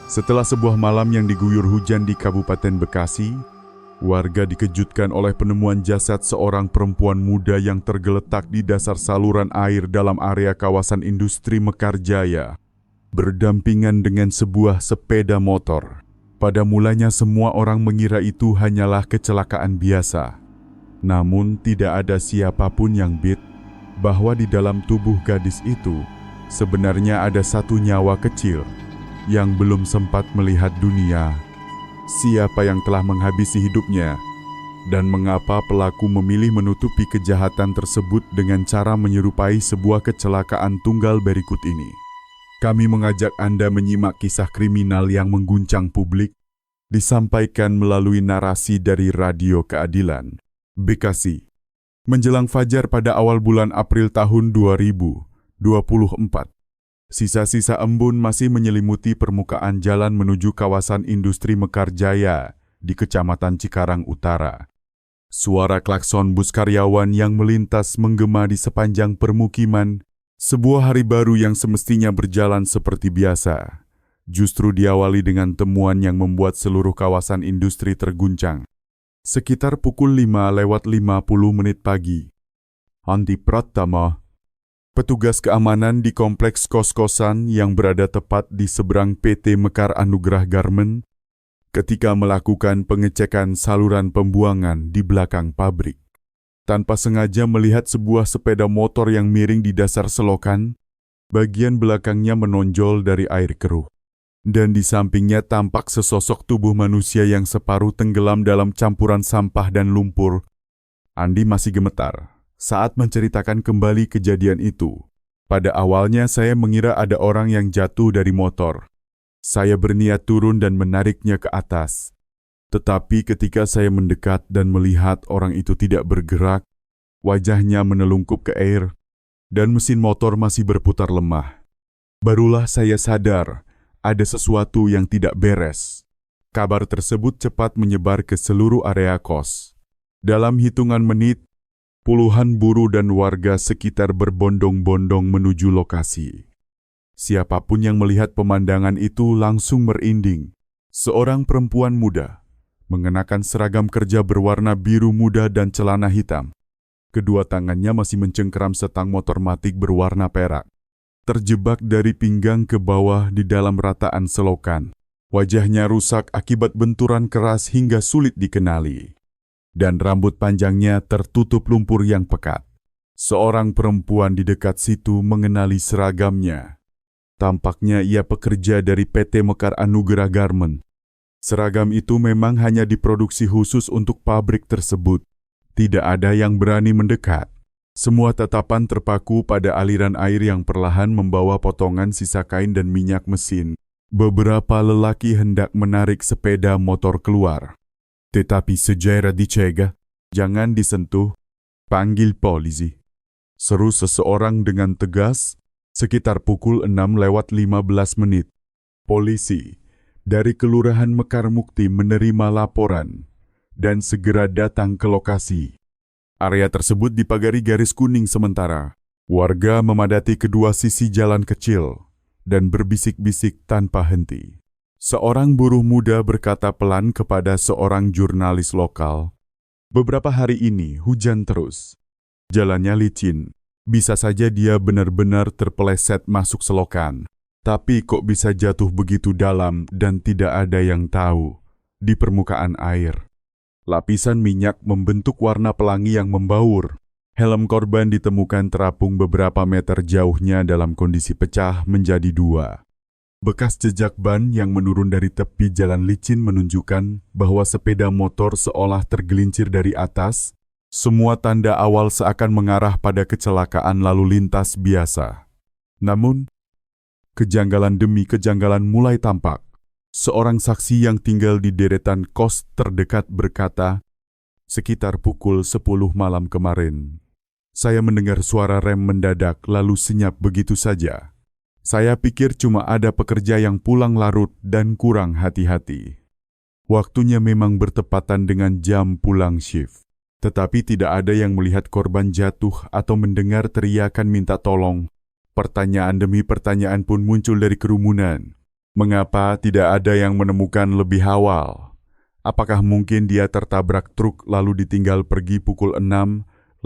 Setelah sebuah malam yang diguyur hujan di Kabupaten Bekasi, warga dikejutkan oleh penemuan jasad seorang perempuan muda yang tergeletak di dasar saluran air dalam area kawasan industri Mekarjaya, berdampingan dengan sebuah sepeda motor. Pada mulanya semua orang mengira itu hanyalah kecelakaan biasa. Namun tidak ada siapapun yang bahwa di dalam tubuh gadis itu sebenarnya ada satu nyawa kecil yang belum sempat melihat dunia. Siapa yang telah menghabisi hidupnya, dan mengapa pelaku memilih menutupi kejahatan tersebut dengan cara menyerupai sebuah kecelakaan tunggal berikut ini. Kami mengajak Anda menyimak kisah kriminal yang mengguncang publik, disampaikan melalui narasi dari Radio Keadilan, Bekasi. Menjelang fajar pada awal bulan April tahun 2024. Sisa-sisa embun masih menyelimuti permukaan jalan menuju kawasan industri Mekarjaya di Kecamatan Cikarang Utara. Suara klakson bus karyawan yang melintas menggema di sepanjang permukiman, sebuah hari baru yang semestinya berjalan seperti biasa, justru diawali dengan temuan yang membuat seluruh kawasan industri terguncang. Sekitar pukul 5:50 pagi. Andi Pratama, petugas keamanan di kompleks kos-kosan yang berada tepat di seberang PT Mekar Anugrah Garment, ketika melakukan pengecekan saluran pembuangan di belakang pabrik. Tanpa sengaja melihat sebuah sepeda motor yang miring di dasar selokan, bagian belakangnya menonjol dari air keruh. Dan di sampingnya tampak sesosok tubuh manusia yang separuh tenggelam dalam campuran sampah dan lumpur. Andi masih gemetar saat menceritakan kembali kejadian itu. Pada awalnya saya mengira ada orang yang jatuh dari motor. Saya berniat turun dan menariknya ke atas. Tetapi ketika saya mendekat dan melihat orang itu tidak bergerak, wajahnya menelungkup ke air, dan mesin motor masih berputar lemah. Barulah saya sadar ada sesuatu yang tidak beres. Kabar tersebut cepat menyebar ke seluruh area kos. Dalam hitungan menit, puluhan buruh dan warga sekitar berbondong-bondong menuju lokasi. Siapapun yang melihat pemandangan itu langsung merinding. Seorang perempuan muda, mengenakan seragam kerja berwarna biru muda dan celana hitam. Kedua tangannya masih mencengkeram setang motor matic berwarna perak, terjebak dari pinggang ke bawah di dalam rataan selokan. Wajahnya rusak akibat benturan keras hingga sulit dikenali, dan rambut panjangnya tertutup lumpur yang pekat. Seorang perempuan di dekat situ mengenali seragamnya. Tampaknya ia pekerja dari PT Mekar Anugrah Garment. Seragam itu memang hanya diproduksi khusus untuk pabrik tersebut. Tidak ada yang berani mendekat. Semua tatapan terpaku pada aliran air yang perlahan membawa potongan sisa kain dan minyak mesin. Beberapa lelaki hendak menarik sepeda motor keluar. Tetapi segera dicegah, jangan disentuh, panggil polisi, seru seseorang dengan tegas, sekitar pukul 6:15. Polisi dari Kelurahan Mekar Mukti menerima laporan dan segera datang ke lokasi. Area tersebut dipagari garis kuning sementara. Warga memadati kedua sisi jalan kecil dan berbisik-bisik tanpa henti. Seorang buruh muda berkata pelan kepada seorang jurnalis lokal, "Beberapa hari ini hujan terus. Jalannya licin. Bisa saja dia benar-benar terpeleset masuk selokan. Tapi kok bisa jatuh begitu dalam dan tidak ada yang tahu di permukaan air." Lapisan minyak membentuk warna pelangi yang membaur. Helm korban ditemukan terapung beberapa meter jauhnya dalam kondisi pecah menjadi dua. Bekas jejak ban yang menurun dari tepi jalan licin menunjukkan bahwa sepeda motor seolah tergelincir dari atas. Semua tanda awal seakan mengarah pada kecelakaan lalu lintas biasa. Namun, kejanggalan demi kejanggalan mulai tampak. Seorang saksi yang tinggal di deretan kos terdekat berkata, "Sekitar pukul 10 malam kemarin, saya mendengar suara rem mendadak lalu senyap begitu saja. Saya pikir cuma ada pekerja yang pulang larut dan kurang hati-hati. Waktunya memang bertepatan dengan jam pulang shift. Tetapi tidak ada yang melihat korban jatuh atau mendengar teriakan minta tolong. Pertanyaan demi pertanyaan pun muncul dari kerumunan. Mengapa tidak ada yang menemukan lebih awal? Apakah mungkin dia tertabrak truk lalu ditinggal pergi pukul 6:40?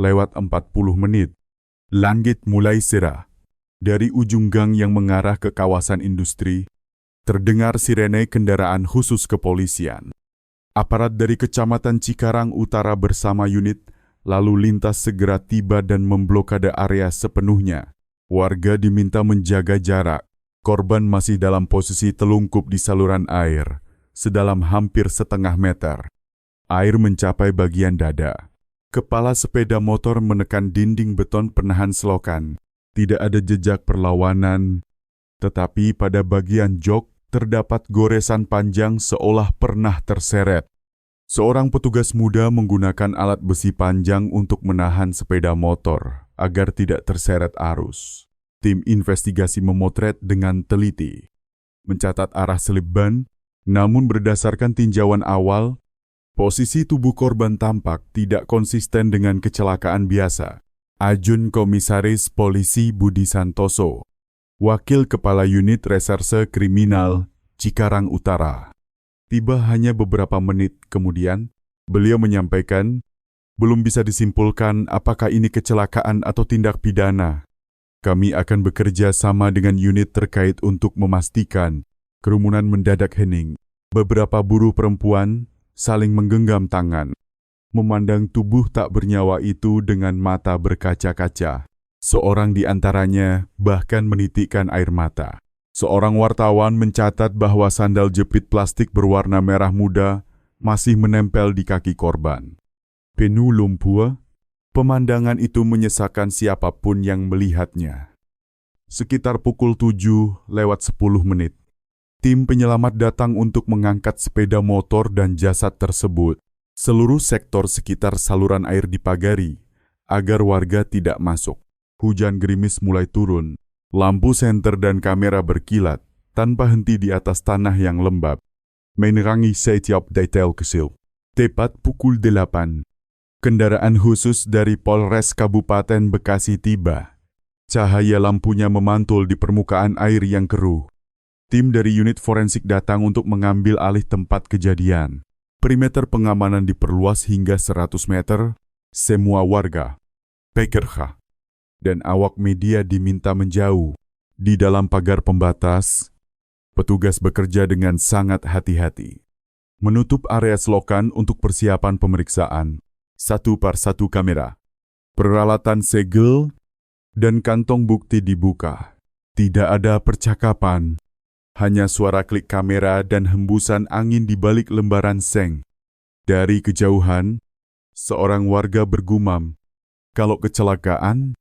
Langit mulai cerah. Dari ujung gang yang mengarah ke kawasan industri, terdengar sirene kendaraan khusus kepolisian. Aparat dari Kecamatan Cikarang Utara bersama unit lalu lintas segera tiba dan memblokade area sepenuhnya. Warga diminta menjaga jarak. Korban masih dalam posisi telungkup di saluran air, sedalam hampir setengah meter. Air mencapai bagian dada. Kepala sepeda motor menekan dinding beton penahan selokan. Tidak ada jejak perlawanan, tetapi pada bagian jok terdapat goresan panjang seolah pernah terseret. Seorang petugas muda menggunakan alat besi panjang untuk menahan sepeda motor agar tidak terseret arus. Tim investigasi memotret dengan teliti, mencatat arah selip ban, namun berdasarkan tinjauan awal, posisi tubuh korban tampak tidak konsisten dengan kecelakaan biasa. Ajun Komisaris Polisi Budi Santoso, Wakil Kepala Unit Reserse Kriminal Cikarang Utara. Tiba hanya beberapa menit kemudian, beliau menyampaikan, belum bisa disimpulkan apakah ini kecelakaan atau tindak pidana. Kami akan bekerja sama dengan unit terkait untuk memastikan kerumunan mendadak hening. Beberapa buruh perempuan saling menggenggam tangan, memandang tubuh tak bernyawa itu dengan mata berkaca-kaca. Seorang di antaranya bahkan menitikkan air mata. Seorang wartawan mencatat bahwa sandal jepit plastik berwarna merah muda masih menempel di kaki korban. Penuh lumpur, pemandangan itu menyesakan siapapun yang melihatnya. Sekitar pukul 7:10, tim penyelamat datang untuk mengangkat sepeda motor dan jasad tersebut. Seluruh sektor sekitar saluran air dipagari agar warga tidak masuk. Hujan gerimis mulai turun. Lampu senter dan kamera berkilat tanpa henti di atas tanah yang lembab, menerangi setiap detail kecil. Tepat pukul 8, kendaraan khusus dari Polres Kabupaten Bekasi tiba. Cahaya lampunya memantul di permukaan air yang keruh. Tim dari unit forensik datang untuk mengambil alih tempat kejadian. Perimeter pengamanan diperluas hingga 100 meter. Semua warga, pekerja, dan awak media diminta menjauh. Di dalam pagar pembatas, petugas bekerja dengan sangat hati-hati. Menutup area selokan untuk persiapan pemeriksaan. Satu per satu kamera, peralatan segel, dan kantong bukti dibuka. Tidak ada percakapan, hanya suara klik kamera dan hembusan angin di balik lembaran seng. Dari kejauhan, seorang warga bergumam, "Kalau kecelakaan,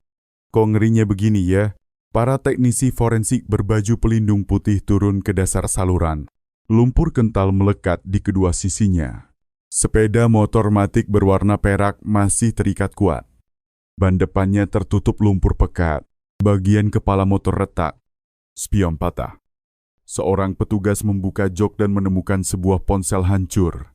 kok ngerinya begini ya?" Para teknisi forensik berbaju pelindung putih turun ke dasar saluran. Lumpur kental melekat di kedua sisinya. Sepeda motor matic berwarna perak masih terikat kuat. Ban depannya tertutup lumpur pekat. Bagian kepala motor retak. Spion patah. Seorang petugas membuka jok dan menemukan sebuah ponsel hancur.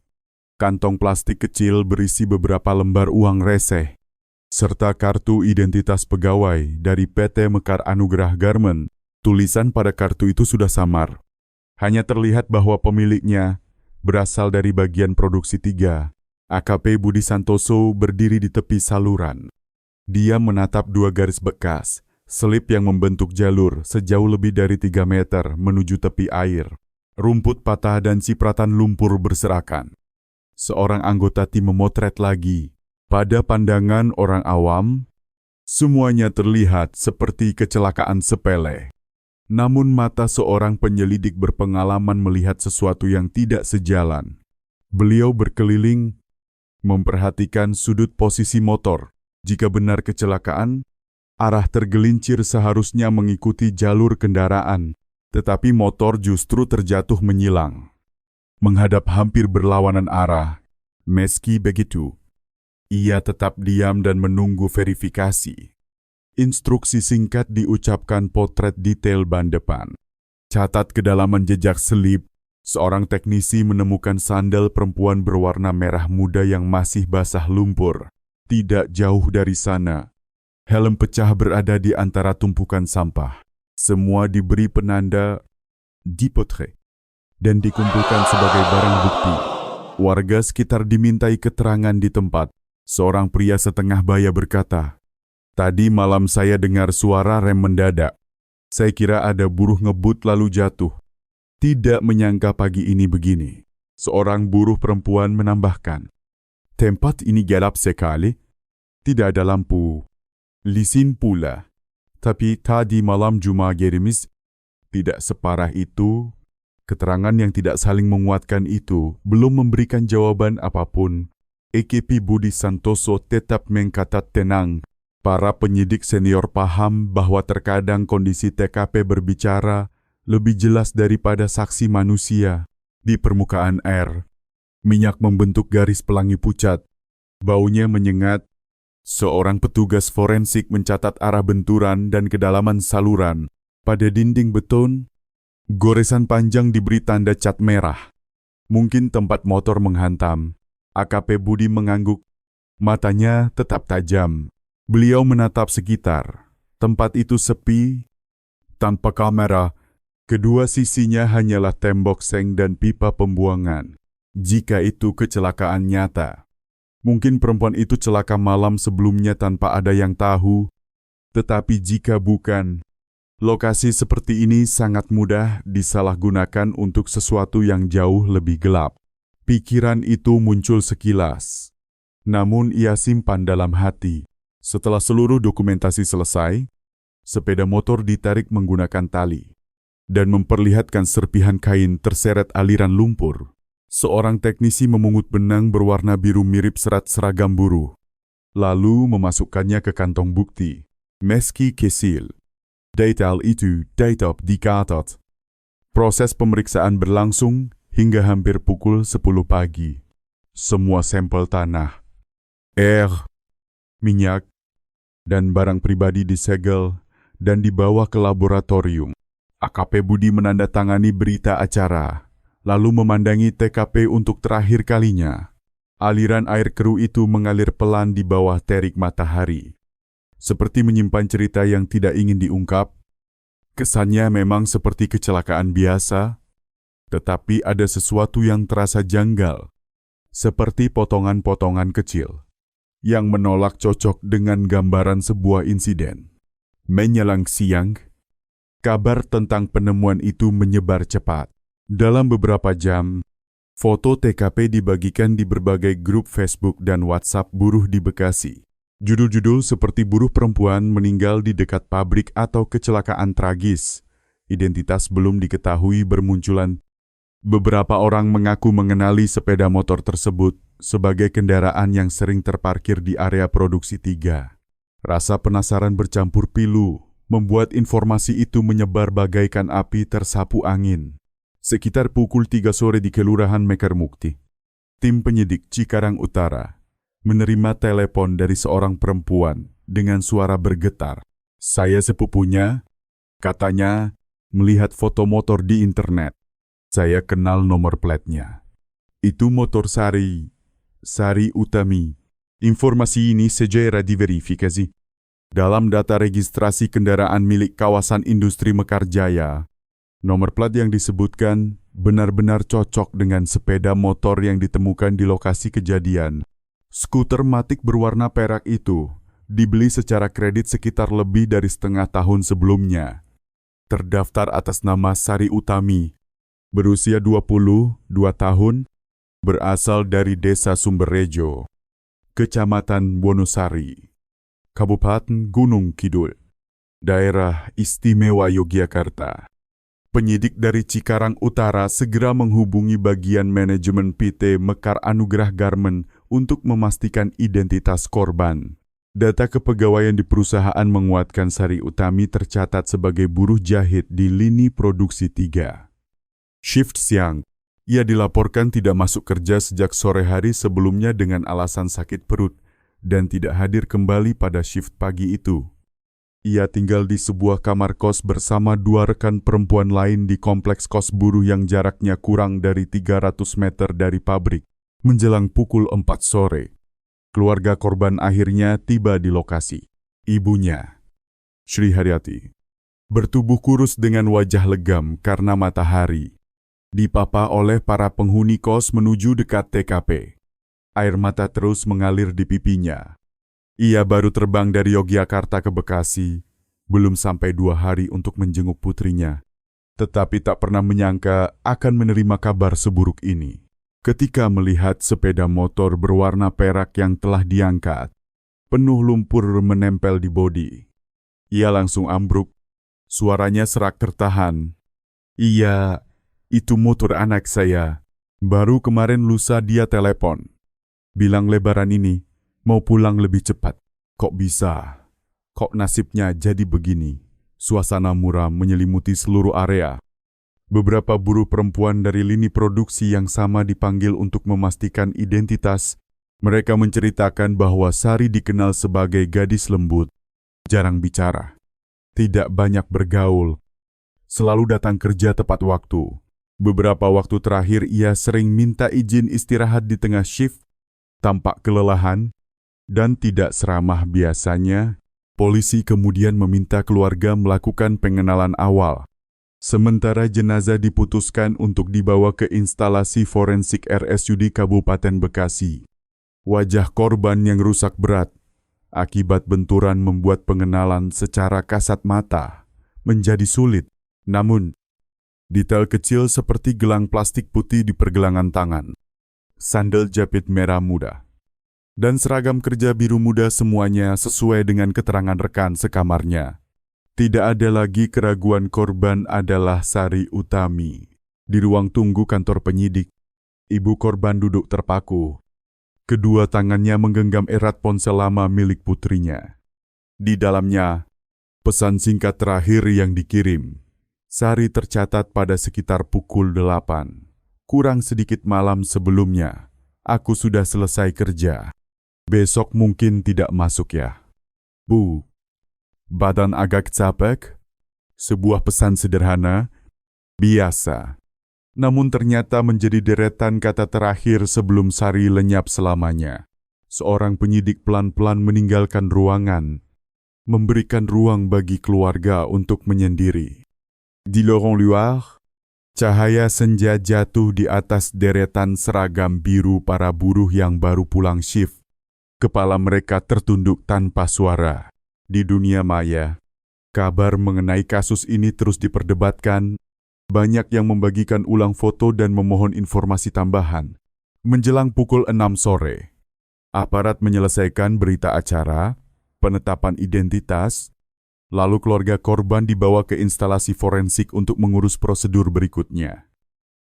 Kantong plastik kecil berisi beberapa lembar uang reseh, serta kartu identitas pegawai dari PT Mekar Anugrah Garment. Tulisan pada kartu itu sudah samar. Hanya terlihat bahwa pemiliknya berasal dari bagian produksi 3. AKP Budi Santoso berdiri di tepi saluran. Dia menatap 2 garis bekas, selip yang membentuk jalur sejauh lebih dari 3 meter menuju tepi air. Rumput patah dan cipratan lumpur berserakan. Seorang anggota tim memotret lagi. Pada pandangan orang awam, semuanya terlihat seperti kecelakaan sepele. Namun mata seorang penyelidik berpengalaman melihat sesuatu yang tidak sejalan. Beliau berkeliling, memperhatikan sudut posisi motor. Jika benar kecelakaan, arah tergelincir seharusnya mengikuti jalur kendaraan, tetapi motor justru terjatuh menyilang, menghadap hampir berlawanan arah. Meski begitu, ia tetap diam dan menunggu verifikasi. Instruksi singkat diucapkan, potret detail ban depan. Catat kedalaman jejak selip. Seorang teknisi menemukan sandal perempuan berwarna merah muda yang masih basah lumpur. Tidak jauh dari sana, helm pecah berada di antara tumpukan sampah. Semua diberi penanda dipotret, dan dikumpulkan sebagai barang bukti. Warga sekitar dimintai keterangan di tempat. Seorang pria setengah baya berkata, "Tadi malam saya dengar suara rem mendadak. Saya kira ada buruh ngebut lalu jatuh. Tidak menyangka pagi ini begini." Seorang buruh perempuan menambahkan, "Tempat ini gelap sekali. Tidak ada lampu. Lisin pula. Tapi tadi malam gerimiz tidak separah itu." Keterangan yang tidak saling menguatkan itu belum memberikan jawaban apapun. EKP Budi Santoso tetap mengkatat tenang. Para penyidik senior paham bahwa terkadang kondisi TKP berbicara lebih jelas daripada saksi manusia. Di permukaan air, minyak membentuk garis pelangi pucat. Baunya menyengat. Seorang petugas forensik mencatat arah benturan dan kedalaman saluran. Pada dinding beton, goresan panjang diberi tanda cat merah. Mungkin tempat motor menghantam. AKP Budi mengangguk. Matanya tetap tajam. Beliau menatap sekitar. Tempat itu sepi, tanpa kamera. Kedua sisinya hanyalah tembok seng dan pipa pembuangan. Jika itu kecelakaan nyata, mungkin perempuan itu celaka malam sebelumnya tanpa ada yang tahu. Tetapi jika bukan, lokasi seperti ini sangat mudah disalahgunakan untuk sesuatu yang jauh lebih gelap. Pikiran itu muncul sekilas, namun ia simpan dalam hati. Setelah seluruh dokumentasi selesai, sepeda motor ditarik menggunakan tali dan memperlihatkan serpihan kain terseret aliran lumpur. Seorang teknisi memungut benang berwarna biru mirip serat seragam buruh, lalu memasukkannya ke kantong bukti. Meski kecil, detail itu tetap dicatat. Proses pemeriksaan berlangsung hingga hampir pukul 10 pagi. Semua sampel tanah, air, minyak, dan barang pribadi disegel dan dibawa ke laboratorium. AKP Budi menandatangani berita acara, lalu memandangi TKP untuk terakhir kalinya. Aliran air keruh itu mengalir pelan di bawah terik matahari. Seperti menyimpan cerita yang tidak ingin diungkap. Kesannya memang seperti kecelakaan biasa, tetapi ada sesuatu yang terasa janggal, seperti potongan-potongan kecil, yang menolak cocok dengan gambaran sebuah insiden. Menjelang siang, kabar tentang penemuan itu menyebar cepat. Dalam beberapa jam, foto TKP dibagikan di berbagai grup Facebook dan WhatsApp buruh di Bekasi. Judul-judul seperti buruh perempuan meninggal di dekat pabrik atau kecelakaan tragis. Identitas belum diketahui bermunculan. Beberapa orang mengaku mengenali sepeda motor tersebut sebagai kendaraan yang sering terparkir di area produksi 3. Rasa penasaran bercampur pilu membuat informasi itu menyebar bagaikan api tersapu angin. Sekitar pukul 3 sore di Kelurahan Mekarmukti, tim penyidik Cikarang Utara menerima telepon dari seorang perempuan dengan suara bergetar. "Saya sepupunya," katanya, melihat foto motor di internet. "Saya kenal nomor platnya. Itu motor Sari Utami. Informasi ini segera diverifikasi. Dalam data registrasi kendaraan milik kawasan industri Mekarjaya, nomor plat yang disebutkan benar-benar cocok dengan sepeda motor yang ditemukan di lokasi kejadian. Skuter Matic berwarna perak itu dibeli secara kredit sekitar lebih dari setengah tahun sebelumnya. Terdaftar atas nama Sari Utami, berusia 22 tahun, berasal dari Desa Sumberrejo, Kecamatan Wonosari, Kabupaten Gunung Kidul, Daerah Istimewa Yogyakarta." Penyidik dari Cikarang Utara segera menghubungi bagian manajemen PT Mekar Anugrah Garment untuk memastikan identitas korban. Data kepegawaian di perusahaan menguatkan Sari Utami tercatat sebagai buruh jahit di lini produksi 3. Shift siang, ia dilaporkan tidak masuk kerja sejak sore hari sebelumnya dengan alasan sakit perut dan tidak hadir kembali pada shift pagi itu. Ia tinggal di sebuah kamar kos bersama 2 rekan perempuan lain di kompleks kos buruh yang jaraknya kurang dari 300 meter dari pabrik. Menjelang pukul 4 sore, keluarga korban akhirnya tiba di lokasi. Ibunya, Sri Haryati, bertubuh kurus dengan wajah legam karena matahari. Dipapa oleh para penghuni kos menuju dekat TKP. Air mata terus mengalir di pipinya. Ia baru terbang dari Yogyakarta ke Bekasi, belum sampai 2 hari untuk menjenguk putrinya. Tetapi tak pernah menyangka akan menerima kabar seburuk ini. Ketika melihat sepeda motor berwarna perak yang telah diangkat, penuh lumpur menempel di bodi. Ia langsung ambruk, suaranya serak tertahan. Iya, itu motor anak saya. Baru kemarin lusa dia telepon. Bilang lebaran ini, mau pulang lebih cepat. Kok bisa? Kok nasibnya jadi begini? Suasana muram menyelimuti seluruh area. Beberapa buruh perempuan dari lini produksi yang sama dipanggil untuk memastikan identitas. Mereka menceritakan bahwa Sari dikenal sebagai gadis lembut, jarang bicara, tidak banyak bergaul, selalu datang kerja tepat waktu. Beberapa waktu terakhir ia sering minta izin istirahat di tengah shift, tampak kelelahan, dan tidak seramah biasanya. Polisi kemudian meminta keluarga melakukan pengenalan awal. Sementara jenazah diputuskan untuk dibawa ke instalasi forensik RSUD Kabupaten Bekasi. Wajah korban yang rusak berat akibat benturan membuat pengenalan secara kasat mata menjadi sulit. Namun, detail kecil seperti gelang plastik putih di pergelangan tangan, sandal jepit merah muda, dan seragam kerja biru muda semuanya sesuai dengan keterangan rekan sekamarnya. Tidak ada lagi keraguan korban adalah Sari Utami. Di ruang tunggu kantor penyidik, ibu korban duduk terpaku. Kedua tangannya menggenggam erat ponsel lama milik putrinya. Di dalamnya, pesan singkat terakhir yang dikirim. Sari tercatat pada sekitar pukul 8. Kurang sedikit malam sebelumnya, aku sudah selesai kerja. Besok mungkin tidak masuk ya, Bu. Badan agak capek? Sebuah pesan sederhana, biasa. Namun ternyata menjadi deretan kata terakhir sebelum Sari lenyap selamanya. Seorang penyidik pelan-pelan meninggalkan ruangan, memberikan ruang bagi keluarga untuk menyendiri. Di lorong luar, cahaya senja jatuh di atas deretan seragam biru para buruh yang baru pulang shift. Kepala mereka tertunduk tanpa suara. Di dunia maya, kabar mengenai kasus ini terus diperdebatkan. Banyak yang membagikan ulang foto dan memohon informasi tambahan. Menjelang pukul 6 sore, aparat menyelesaikan berita acara, penetapan identitas, lalu keluarga korban dibawa ke instalasi forensik untuk mengurus prosedur berikutnya.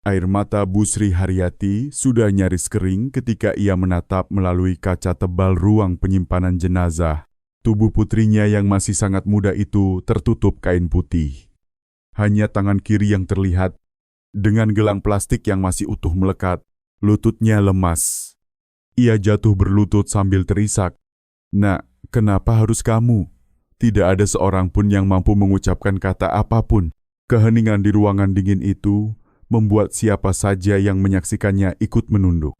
Air mata Bu Sri Haryati sudah nyaris kering ketika ia menatap melalui kaca tebal ruang penyimpanan jenazah. Tubuh putrinya yang masih sangat muda itu tertutup kain putih. Hanya tangan kiri yang terlihat, dengan gelang plastik yang masih utuh melekat, lututnya lemas. Ia jatuh berlutut sambil terisak. Nak, kenapa harus kamu? Tidak ada seorang pun yang mampu mengucapkan kata apapun. Keheningan di ruangan dingin itu membuat siapa saja yang menyaksikannya ikut menunduk.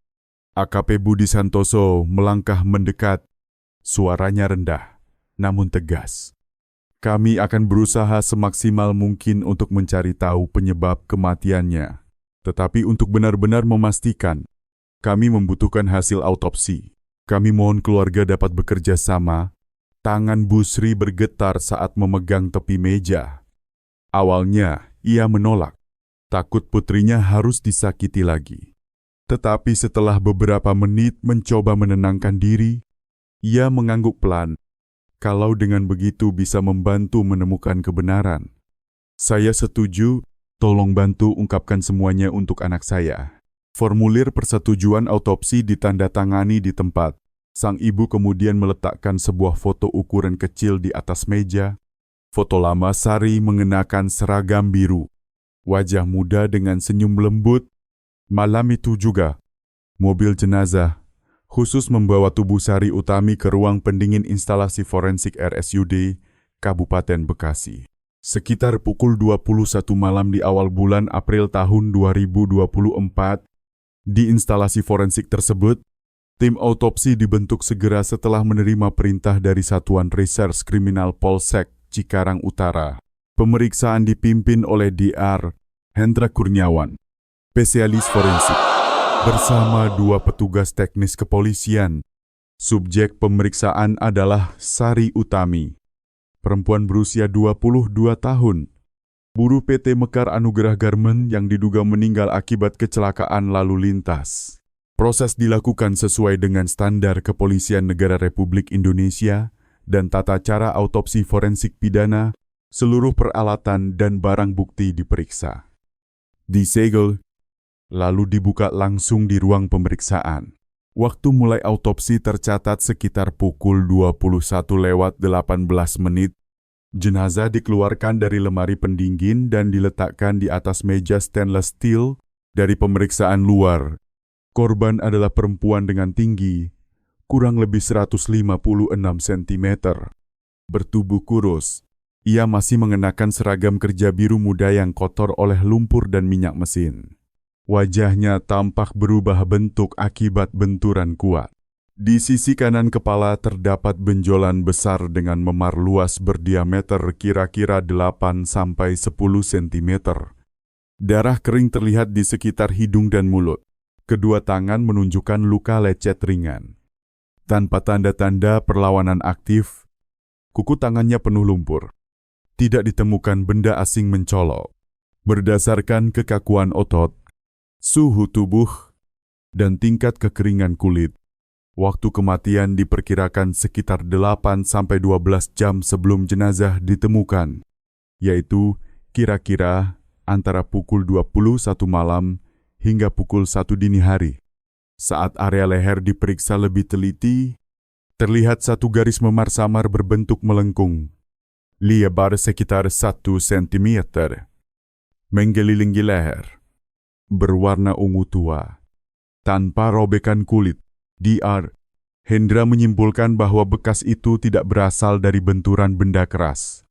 AKP Budi Santoso melangkah mendekat. Suaranya rendah, namun tegas. Kami akan berusaha semaksimal mungkin untuk mencari tahu penyebab kematiannya. Tetapi untuk benar-benar memastikan, kami membutuhkan hasil autopsi. Kami mohon keluarga dapat bekerja sama. Tangan Bu Sri bergetar saat memegang tepi meja. Awalnya, ia menolak. Takut putrinya harus disakiti lagi. Tetapi setelah beberapa menit mencoba menenangkan diri, ia mengangguk pelan. Kalau dengan begitu bisa membantu menemukan kebenaran. Saya setuju, tolong bantu ungkapkan semuanya untuk anak saya. Formulir persetujuan autopsi ditandatangani di tempat. Sang ibu kemudian meletakkan sebuah foto ukuran kecil di atas meja. Foto lama Sari mengenakan seragam biru. Wajah muda dengan senyum lembut. Malam itu juga, mobil jenazah khusus membawa tubuh Sari Utami ke ruang pendingin instalasi forensik RSUD Kabupaten Bekasi. Sekitar pukul 21 malam di awal bulan April tahun 2024, di instalasi forensik tersebut, tim autopsi dibentuk segera setelah menerima perintah dari Satuan Reserse Kriminal Polsek Cikarang Utara. Pemeriksaan dipimpin oleh Dr. Hendra Kurniawan, spesialis forensik, bersama 2 petugas teknis kepolisian. Subjek pemeriksaan adalah Sari Utami, perempuan berusia 22 tahun, buruh PT Mekar Anugerah Garmen yang diduga meninggal akibat kecelakaan lalu lintas. Proses dilakukan sesuai dengan standar Kepolisian Negara Republik Indonesia dan tata cara autopsi forensik pidana. Seluruh peralatan dan barang bukti diperiksa, disegel, lalu dibuka langsung di ruang pemeriksaan. Waktu mulai autopsi tercatat sekitar pukul 21:18. Jenazah dikeluarkan dari lemari pendingin dan diletakkan di atas meja stainless steel. Dari pemeriksaan luar, korban adalah perempuan dengan tinggi kurang lebih 156 cm, bertubuh kurus. Ia masih mengenakan seragam kerja biru muda yang kotor oleh lumpur dan minyak mesin. Wajahnya tampak berubah bentuk akibat benturan kuat. Di sisi kanan kepala terdapat benjolan besar dengan memar luas berdiameter kira-kira 8-10 cm. Darah kering terlihat di sekitar hidung dan mulut. Kedua tangan menunjukkan luka lecet ringan. Tanpa tanda-tanda perlawanan aktif, kuku tangannya penuh lumpur. Tidak ditemukan benda asing mencolok. Berdasarkan kekakuan otot, suhu tubuh, dan tingkat kekeringan kulit, waktu kematian diperkirakan sekitar 8-12 jam sebelum jenazah ditemukan, yaitu kira-kira antara pukul 21 malam hingga pukul 1 dini hari. Saat area leher diperiksa lebih teliti, terlihat satu garis memar samar berbentuk melengkung, lebar sekitar 1 cm, mengelilingi leher. Berwarna ungu tua, tanpa robekan kulit. Dr. Hendra menyimpulkan bahwa bekas itu tidak berasal dari benturan benda keras,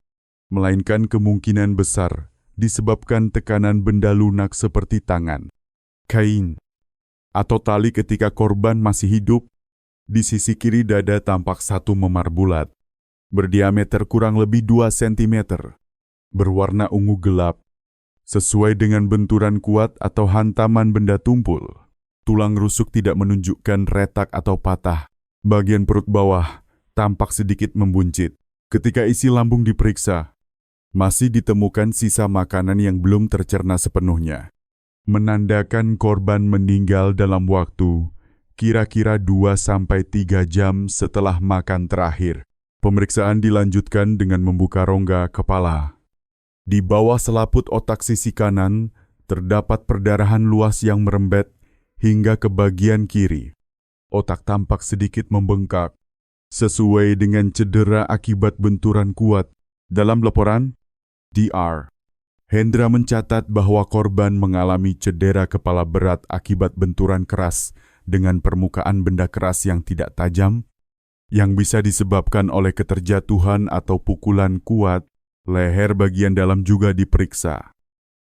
melainkan kemungkinan besar disebabkan tekanan benda lunak seperti tangan, kain, atau tali ketika korban masih hidup. Di sisi kiri dada tampak satu memar bulat, berdiameter kurang lebih 2 cm, berwarna ungu gelap, sesuai dengan benturan kuat atau hantaman benda tumpul. Tulang rusuk tidak menunjukkan retak atau patah. Bagian perut bawah tampak sedikit membuncit. Ketika isi lambung diperiksa, masih ditemukan sisa makanan yang belum tercerna sepenuhnya, menandakan korban meninggal dalam waktu kira-kira 2-3 jam setelah makan terakhir. Pemeriksaan dilanjutkan dengan membuka rongga kepala. Di bawah selaput otak sisi kanan, terdapat perdarahan luas yang merembet hingga ke bagian kiri. Otak tampak sedikit membengkak, sesuai dengan cedera akibat benturan kuat. Dalam laporan, Dr. Hendra mencatat bahwa korban mengalami cedera kepala berat akibat benturan keras dengan permukaan benda keras yang tidak tajam, yang bisa disebabkan oleh keterjatuhan atau pukulan kuat. Leher bagian dalam juga diperiksa.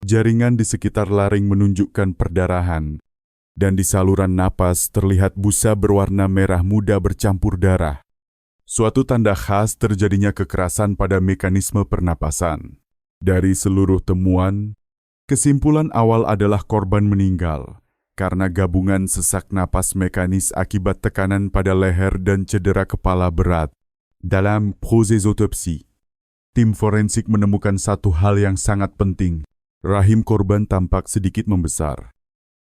Jaringan di sekitar laring menunjukkan perdarahan, dan di saluran napas terlihat busa berwarna merah muda bercampur darah. Suatu tanda khas terjadinya kekerasan pada mekanisme pernapasan. Dari seluruh temuan, kesimpulan awal adalah korban meninggal karena gabungan sesak napas mekanis akibat tekanan pada leher dan cedera kepala berat. Dalam proses otopsi, tim forensik menemukan satu hal yang sangat penting. Rahim korban tampak sedikit membesar.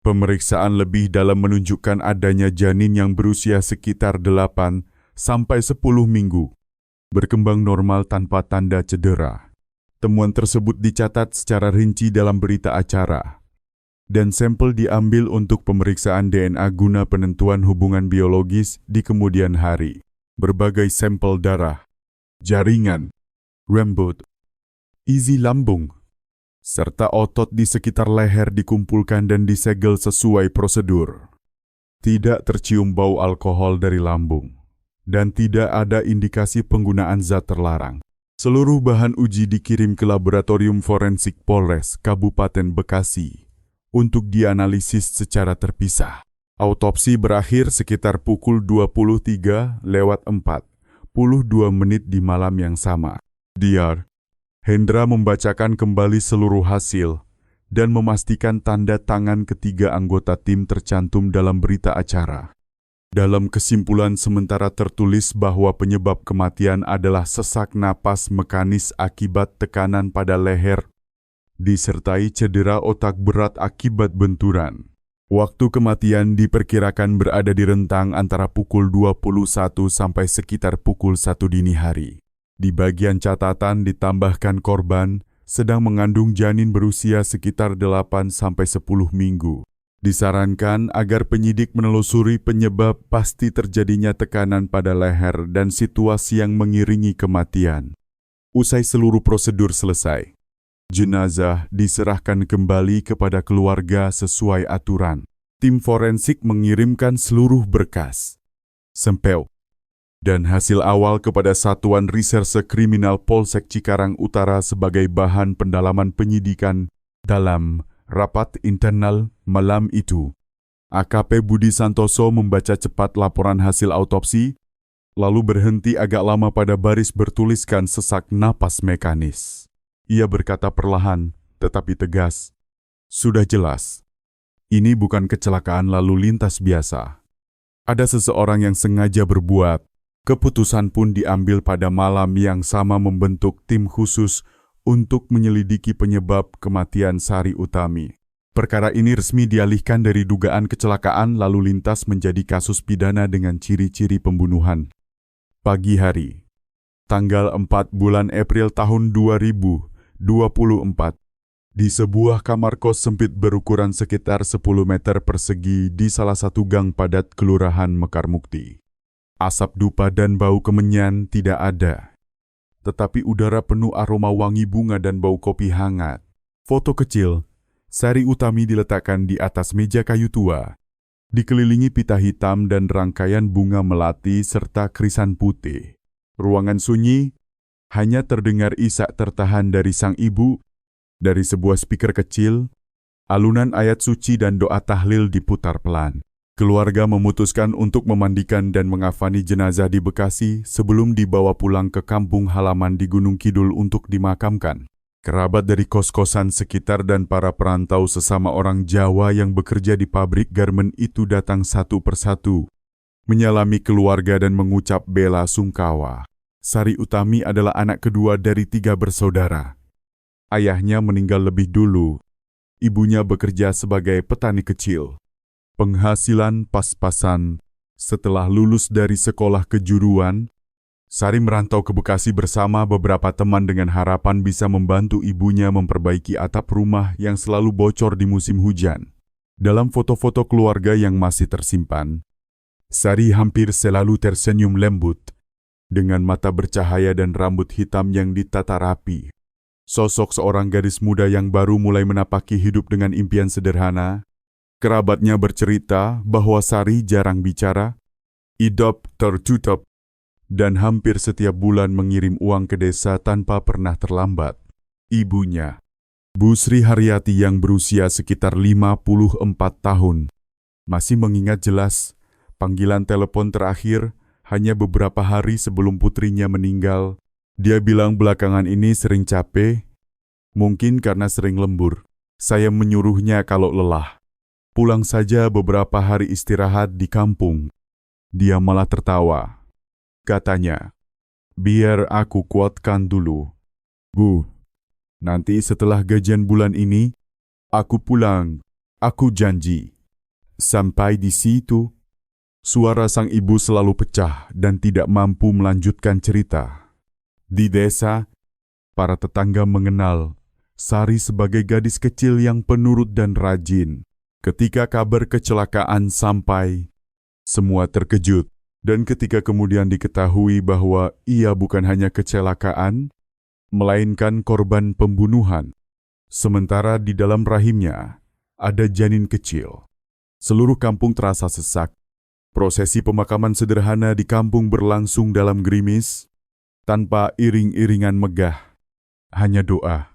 Pemeriksaan lebih dalam menunjukkan adanya janin yang berusia sekitar 8-10 minggu, berkembang normal tanpa tanda cedera. Temuan tersebut dicatat secara rinci dalam berita acara, dan sampel diambil untuk pemeriksaan DNA guna penentuan hubungan biologis di kemudian hari. Berbagai sampel darah, jaringan, rambut, isi lambung, serta otot di sekitar leher dikumpulkan dan disegel sesuai prosedur. Tidak tercium bau alkohol dari lambung, dan tidak ada indikasi penggunaan zat terlarang. Seluruh bahan uji dikirim ke Laboratorium Forensik Polres Kabupaten Bekasi untuk dianalisis secara terpisah. Autopsi berakhir sekitar pukul 23:42 di malam yang sama. Dr. Hendra membacakan kembali seluruh hasil dan memastikan tanda tangan ketiga anggota tim tercantum dalam berita acara. Dalam kesimpulan sementara tertulis bahwa penyebab kematian adalah sesak napas mekanis akibat tekanan pada leher, disertai cedera otak berat akibat benturan. Waktu kematian diperkirakan berada di rentang antara pukul 21 sampai sekitar pukul 1 dini hari. Di bagian catatan ditambahkan korban sedang mengandung janin berusia sekitar 8 sampai 10 minggu. Disarankan agar penyidik menelusuri penyebab pasti terjadinya tekanan pada leher dan situasi yang mengiringi kematian. Usai seluruh prosedur selesai, jenazah diserahkan kembali kepada keluarga sesuai aturan. Tim forensik mengirimkan seluruh berkas, sampel, dan hasil awal kepada Satuan Reserse Kriminal Polsek Cikarang Utara sebagai bahan pendalaman penyidikan dalam rapat internal malam itu. AKP Budi Santoso membaca cepat laporan hasil autopsi, lalu berhenti agak lama pada baris bertuliskan sesak napas mekanis. Ia berkata perlahan, tetapi tegas, "Sudah jelas, ini bukan kecelakaan lalu lintas biasa. Ada seseorang yang sengaja berbuat." Keputusan pun diambil pada malam yang sama membentuk tim khusus untuk menyelidiki penyebab kematian Sari Utami. Perkara ini resmi dialihkan dari dugaan kecelakaan lalu lintas menjadi kasus pidana dengan ciri-ciri pembunuhan. Pagi hari, tanggal 4 bulan April tahun 2024, di sebuah kamar kos sempit berukuran sekitar 10 meter persegi di salah satu gang padat Kelurahan Mekar Mukti. Asap dupa dan bau kemenyan tidak ada, tetapi udara penuh aroma wangi bunga dan bau kopi hangat. Foto kecil, Sari Utami diletakkan di atas meja kayu tua, dikelilingi pita hitam dan rangkaian bunga melati serta krisan putih. Ruangan sunyi, hanya terdengar isak tertahan dari sang ibu. Dari sebuah speaker kecil, alunan ayat suci dan doa tahlil diputar pelan. Keluarga memutuskan untuk memandikan dan mengafani jenazah di Bekasi sebelum dibawa pulang ke kampung halaman di Gunung Kidul untuk dimakamkan. Kerabat dari kos-kosan sekitar dan para perantau sesama orang Jawa yang bekerja di pabrik garmen itu datang satu persatu, menyalami keluarga dan mengucap bela sungkawa. Sari Utami adalah anak kedua dari 3 bersaudara. Ayahnya meninggal lebih dulu. Ibunya bekerja sebagai petani kecil. Penghasilan pas-pasan. Setelah lulus dari sekolah kejuruan, Sari merantau ke Bekasi bersama beberapa teman dengan harapan bisa membantu ibunya memperbaiki atap rumah yang selalu bocor di musim hujan. Dalam foto-foto keluarga yang masih tersimpan, Sari hampir selalu tersenyum lembut, dengan mata bercahaya dan rambut hitam yang ditata rapi. Sosok seorang gadis muda yang baru mulai menapaki hidup dengan impian sederhana. Kerabatnya bercerita bahwa Sari jarang bicara, hidup tertutup, dan hampir setiap bulan mengirim uang ke desa tanpa pernah terlambat. Ibunya, Bu Sri Haryati yang berusia sekitar 54 tahun, masih mengingat jelas panggilan telepon terakhir hanya beberapa hari sebelum putrinya meninggal. Dia bilang belakangan ini sering capek, mungkin karena sering lembur. Saya menyuruhnya kalau lelah, pulang saja beberapa hari istirahat di kampung. Dia malah tertawa. Katanya, biar aku kuatkan dulu. Bu, nanti setelah gajian bulan ini, aku pulang. Aku janji. Sampai di situ, suara sang ibu selalu pecah dan tidak mampu melanjutkan cerita. Di desa, para tetangga mengenal Sari sebagai gadis kecil yang penurut dan rajin. Ketika kabar kecelakaan sampai, semua terkejut. Dan ketika kemudian diketahui bahwa ia bukan hanya kecelakaan, melainkan korban pembunuhan. Sementara di dalam rahimnya ada janin kecil. Seluruh kampung terasa sesak. Prosesi pemakaman sederhana di kampung berlangsung dalam gerimis, tanpa iring-iringan megah. Hanya doa,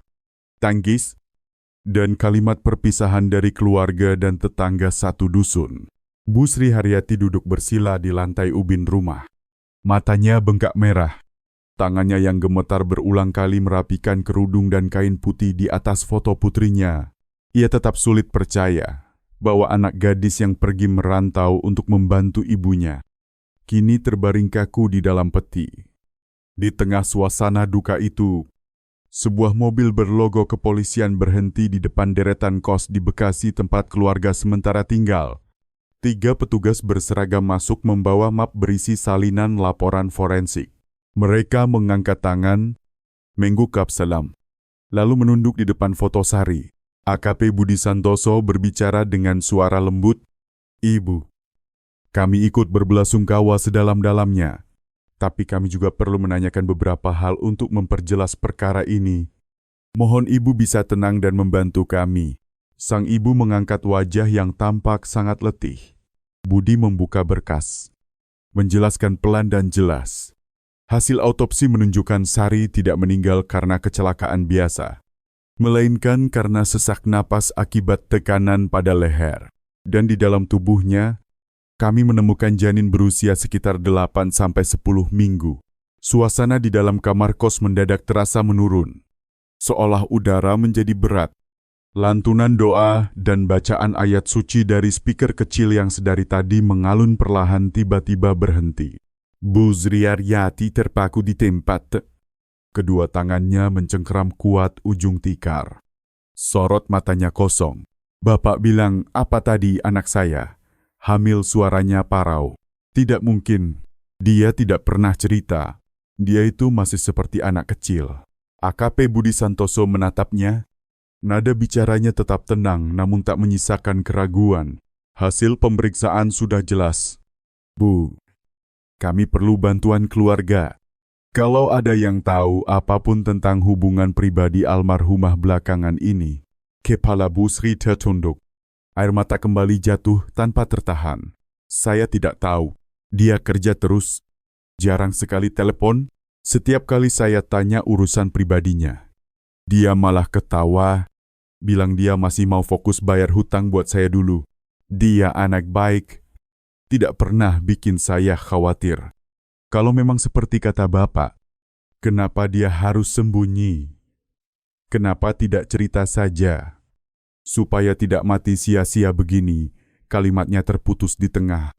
tangis, dan kalimat perpisahan dari keluarga dan tetangga satu dusun. Bu Sri Haryati duduk bersila di lantai ubin rumah. Matanya bengkak merah. Tangannya yang gemetar berulang kali merapikan kerudung dan kain putih di atas foto putrinya. Ia tetap sulit percaya bahwa anak gadis yang pergi merantau untuk membantu ibunya kini terbaring kaku di dalam peti. Di tengah suasana duka itu, sebuah mobil berlogo kepolisian berhenti di depan deretan kos di Bekasi tempat keluarga sementara tinggal. 3 petugas berseragam masuk membawa map berisi salinan laporan forensik. Mereka mengangkat tangan, menggugap salam, lalu menunduk di depan foto Sari. AKP Budi Santoso berbicara dengan suara lembut, "Ibu, kami ikut berbelasungkawa sedalam-dalamnya, tapi kami juga perlu menanyakan beberapa hal untuk memperjelas perkara ini. Mohon ibu bisa tenang dan membantu kami." Sang ibu mengangkat wajah yang tampak sangat letih. Budi membuka berkas, menjelaskan pelan dan jelas. Hasil autopsi menunjukkan Sari tidak meninggal karena kecelakaan biasa, melainkan karena sesak napas akibat tekanan pada leher. Dan di dalam tubuhnya, kami menemukan janin berusia sekitar 8-10 minggu. Suasana di dalam kamar kos mendadak terasa menurun, seolah udara menjadi berat. Lantunan doa dan bacaan ayat suci dari speaker kecil yang sedari tadi mengalun perlahan tiba-tiba berhenti. Bu Zriaryati terpaku di tempat. Kedua tangannya mencengkeram kuat ujung tikar. Sorot matanya kosong. "Bapak bilang apa tadi anak saya?" Hamil suaranya parau. "Tidak mungkin. Dia tidak pernah cerita. Dia itu masih seperti anak kecil." AKP Budi Santoso menatapnya. Nada bicaranya tetap tenang namun tak menyisakan keraguan. "Hasil pemeriksaan sudah jelas. Bu, kami perlu bantuan keluarga. Kalau ada yang tahu apapun tentang hubungan pribadi almarhumah belakangan ini." Kepala Bu Sri tertunduk. Air mata kembali jatuh tanpa tertahan. "Saya tidak tahu. Dia kerja terus. Jarang sekali telepon. Setiap kali saya tanya urusan pribadinya, dia malah ketawa, bilang dia masih mau fokus bayar hutang buat saya dulu. Dia anak baik. Tidak pernah bikin saya khawatir. Kalau memang seperti kata Bapak, kenapa dia harus sembunyi? Kenapa tidak cerita saja? Supaya tidak mati sia-sia begini." Kalimatnya terputus di tengah.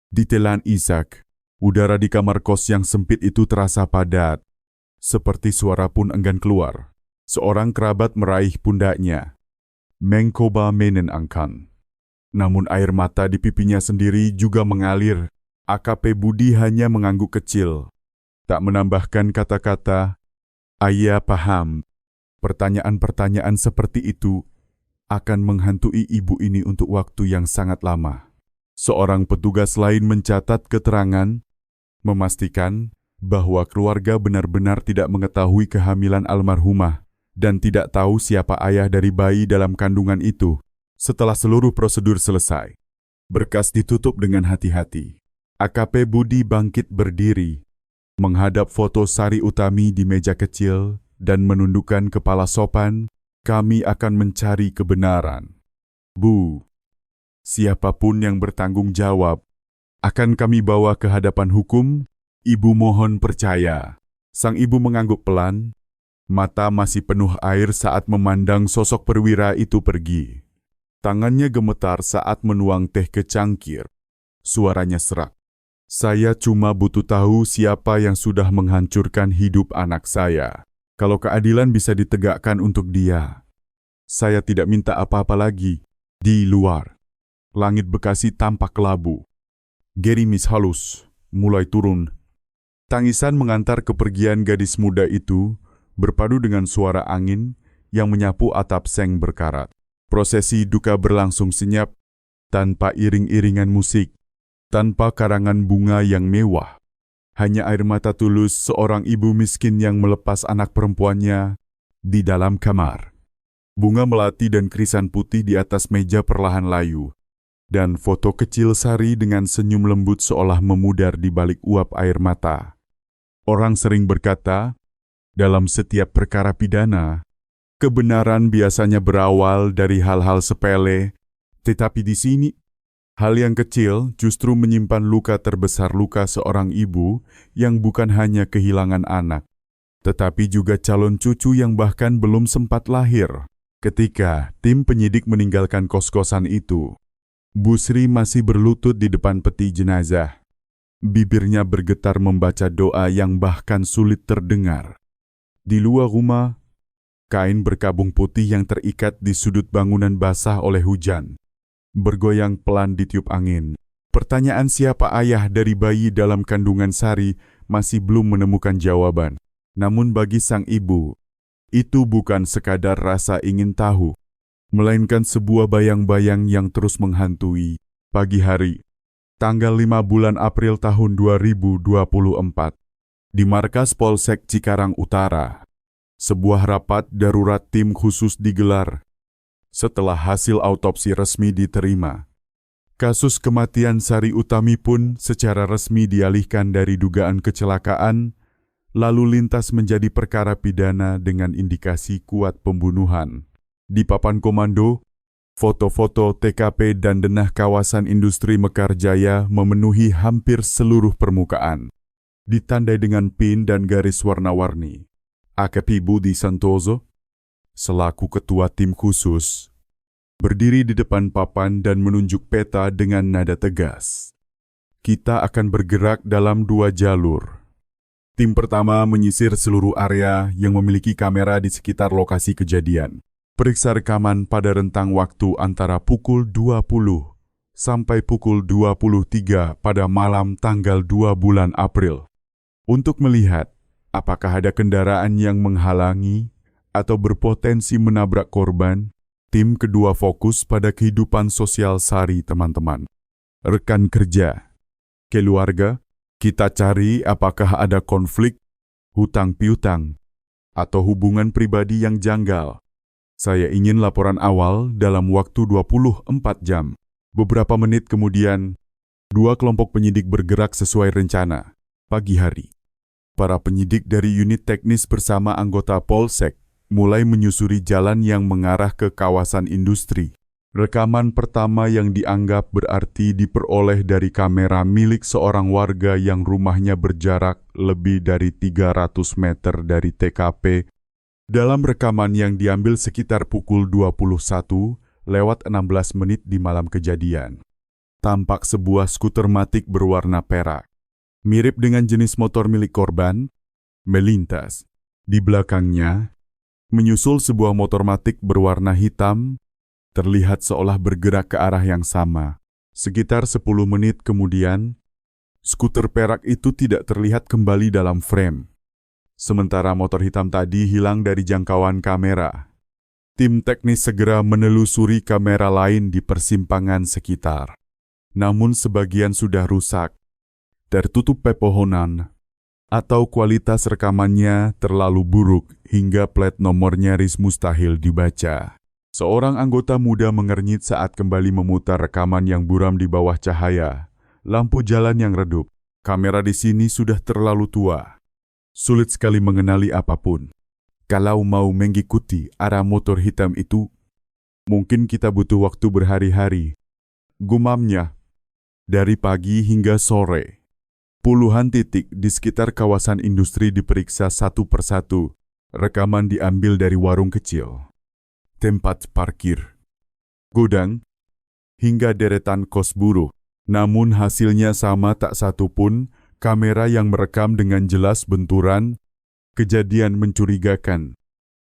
Ditelan Ishak. Udara di kamar kos yang sempit itu terasa padat. Seperti suara pun enggan keluar. Seorang kerabat meraih pundaknya. "Mengcoba menenangkan." Namun air mata di pipinya sendiri juga mengalir. AKP Budi hanya mengangguk kecil. Tak menambahkan kata-kata. "Ayah paham." Pertanyaan-pertanyaan seperti itu akan menghantui ibu ini untuk waktu yang sangat lama. Seorang petugas lain mencatat keterangan, memastikan bahwa keluarga benar-benar tidak mengetahui kehamilan almarhumah dan tidak tahu siapa ayah dari bayi dalam kandungan itu. Setelah seluruh prosedur selesai, berkas ditutup dengan hati-hati. AKP Budi bangkit berdiri, menghadap foto Sari Utami di meja kecil dan menundukkan kepala sopan. "Kami akan mencari kebenaran. Bu, siapapun yang bertanggung jawab akan kami bawa ke hadapan hukum. Ibu mohon percaya." Sang ibu mengangguk pelan, mata masih penuh air saat memandang sosok perwira itu pergi. Tangannya gemetar saat menuang teh ke cangkir. Suaranya serak. "Saya cuma butuh tahu siapa yang sudah menghancurkan hidup anak saya. Kalau keadilan bisa ditegakkan untuk dia, saya tidak minta apa-apa lagi." Di luar, langit Bekasi tampak kelabu. Gerimis halus mulai turun. Tangisan mengantar kepergian gadis muda itu berpadu dengan suara angin yang menyapu atap seng berkarat. Prosesi duka berlangsung senyap, tanpa iring-iringan musik, tanpa karangan bunga yang mewah. Hanya air mata tulus seorang ibu miskin yang melepas anak perempuannya di dalam kamar. Bunga melati dan krisan putih di atas meja perlahan layu, dan foto kecil Sari dengan senyum lembut seolah memudar di balik uap air mata. Orang sering berkata, dalam setiap perkara pidana, kebenaran biasanya berawal dari hal-hal sepele, tetapi di sini, hal yang kecil justru menyimpan luka terbesar, luka seorang ibu yang bukan hanya kehilangan anak, tetapi juga calon cucu yang bahkan belum sempat lahir. Ketika tim penyidik meninggalkan kos-kosan itu, Busri masih berlutut di depan peti jenazah. Bibirnya bergetar membaca doa yang bahkan sulit terdengar. Di luar rumah, kain berkabung putih yang terikat di sudut bangunan basah oleh hujan bergoyang pelan ditiup angin. Pertanyaan siapa ayah dari bayi dalam kandungan Sari masih belum menemukan jawaban. Namun bagi sang ibu, itu bukan sekadar rasa ingin tahu, melainkan sebuah bayang-bayang yang terus menghantui. Pagi hari, tanggal 5 bulan April tahun 2024, di markas Polsek Cikarang Utara, sebuah rapat darurat tim khusus digelar. Setelah hasil autopsi resmi diterima, kasus kematian Sari Utami pun secara resmi dialihkan dari dugaan kecelakaan, lalu lintas menjadi perkara pidana dengan indikasi kuat pembunuhan. Di papan komando, foto-foto TKP dan denah kawasan industri Mekarjaya memenuhi hampir seluruh permukaan, ditandai dengan pin dan garis warna-warni. AKP Budi Santoso, selaku ketua tim khusus, berdiri di depan papan dan menunjuk peta dengan nada tegas. Kita akan bergerak dalam 2 jalur. Tim pertama menyisir seluruh area yang memiliki kamera di sekitar lokasi kejadian. Periksa rekaman pada rentang waktu antara pukul 20 sampai pukul 23 pada malam tanggal 2 bulan April. Untuk melihat apakah ada kendaraan yang menghalangi atau berpotensi menabrak korban, tim kedua fokus pada kehidupan sosial Sari, teman-teman. Rekan kerja, keluarga, kita cari apakah ada konflik, hutang piutang, atau hubungan pribadi yang janggal. Saya ingin laporan awal dalam waktu 24 jam. Beberapa menit kemudian, 2 kelompok penyidik bergerak sesuai rencana. Pagi hari, para penyidik dari unit teknis bersama anggota Polsek mulai menyusuri jalan yang mengarah ke kawasan industri. Rekaman pertama yang dianggap berarti diperoleh dari kamera milik seorang warga yang rumahnya berjarak lebih dari 300 meter dari TKP. Dalam rekaman yang diambil sekitar pukul 21 lewat 16 menit di malam kejadian, tampak sebuah skuter matic berwarna perak, mirip dengan jenis motor milik korban, melintas. Di belakangnya, menyusul sebuah motor matic berwarna hitam, terlihat seolah bergerak ke arah yang sama. Sekitar 10 menit kemudian, skuter perak itu tidak terlihat kembali dalam frame. Sementara motor hitam tadi hilang dari jangkauan kamera. Tim teknis segera menelusuri kamera lain di persimpangan sekitar. Namun sebagian sudah rusak, tertutup pepohonan, atau kualitas rekamannya terlalu buruk hingga plat nomor nyaris mustahil dibaca. Seorang anggota muda mengernyit saat kembali memutar rekaman yang buram di bawah cahaya lampu jalan yang redup. Kamera di sini sudah terlalu tua. Sulit sekali mengenali apapun. Kalau mau mengikuti arah motor hitam itu, mungkin kita butuh waktu berhari-hari. Gumamnya, dari pagi hingga sore. Puluhan titik di sekitar kawasan industri diperiksa satu persatu. Rekaman diambil dari warung kecil, tempat parkir, gudang, hingga deretan kos buruh. Namun hasilnya sama, tak satu pun kamera yang merekam dengan jelas benturan, kejadian mencurigakan,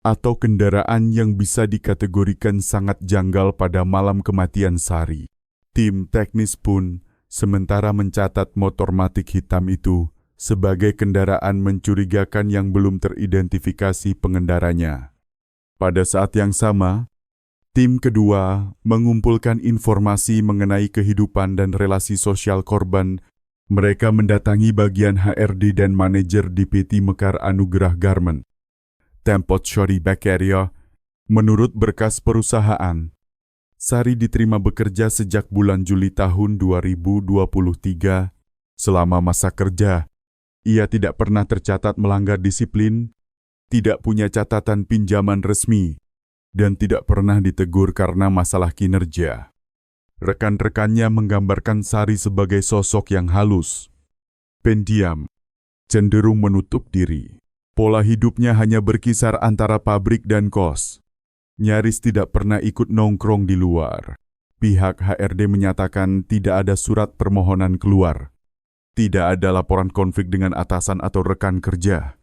atau kendaraan yang bisa dikategorikan sangat janggal pada malam kematian Sari. Tim teknis pun sementara mencatat motor matic hitam itu sebagai kendaraan mencurigakan yang belum teridentifikasi pengendaranya. Pada saat yang sama, tim kedua mengumpulkan informasi mengenai kehidupan dan relasi sosial korban. Mereka mendatangi bagian HRD dan manajer di PT Mekar Anugerah Garment, Tempot Shori Bakeria. Menurut berkas perusahaan, Sari diterima bekerja sejak bulan Juli tahun 2023. Selama masa kerja, ia tidak pernah tercatat melanggar disiplin, tidak punya catatan pinjaman resmi, dan tidak pernah ditegur karena masalah kinerja. Rekan-rekannya menggambarkan Sari sebagai sosok yang halus, pendiam, cenderung menutup diri, Pola hidupnya hanya berkisar antara pabrik dan kos. Nyaris tidak pernah ikut nongkrong di luar. Pihak HRD menyatakan tidak ada surat permohonan keluar. Tidak ada laporan konflik dengan atasan atau rekan kerja.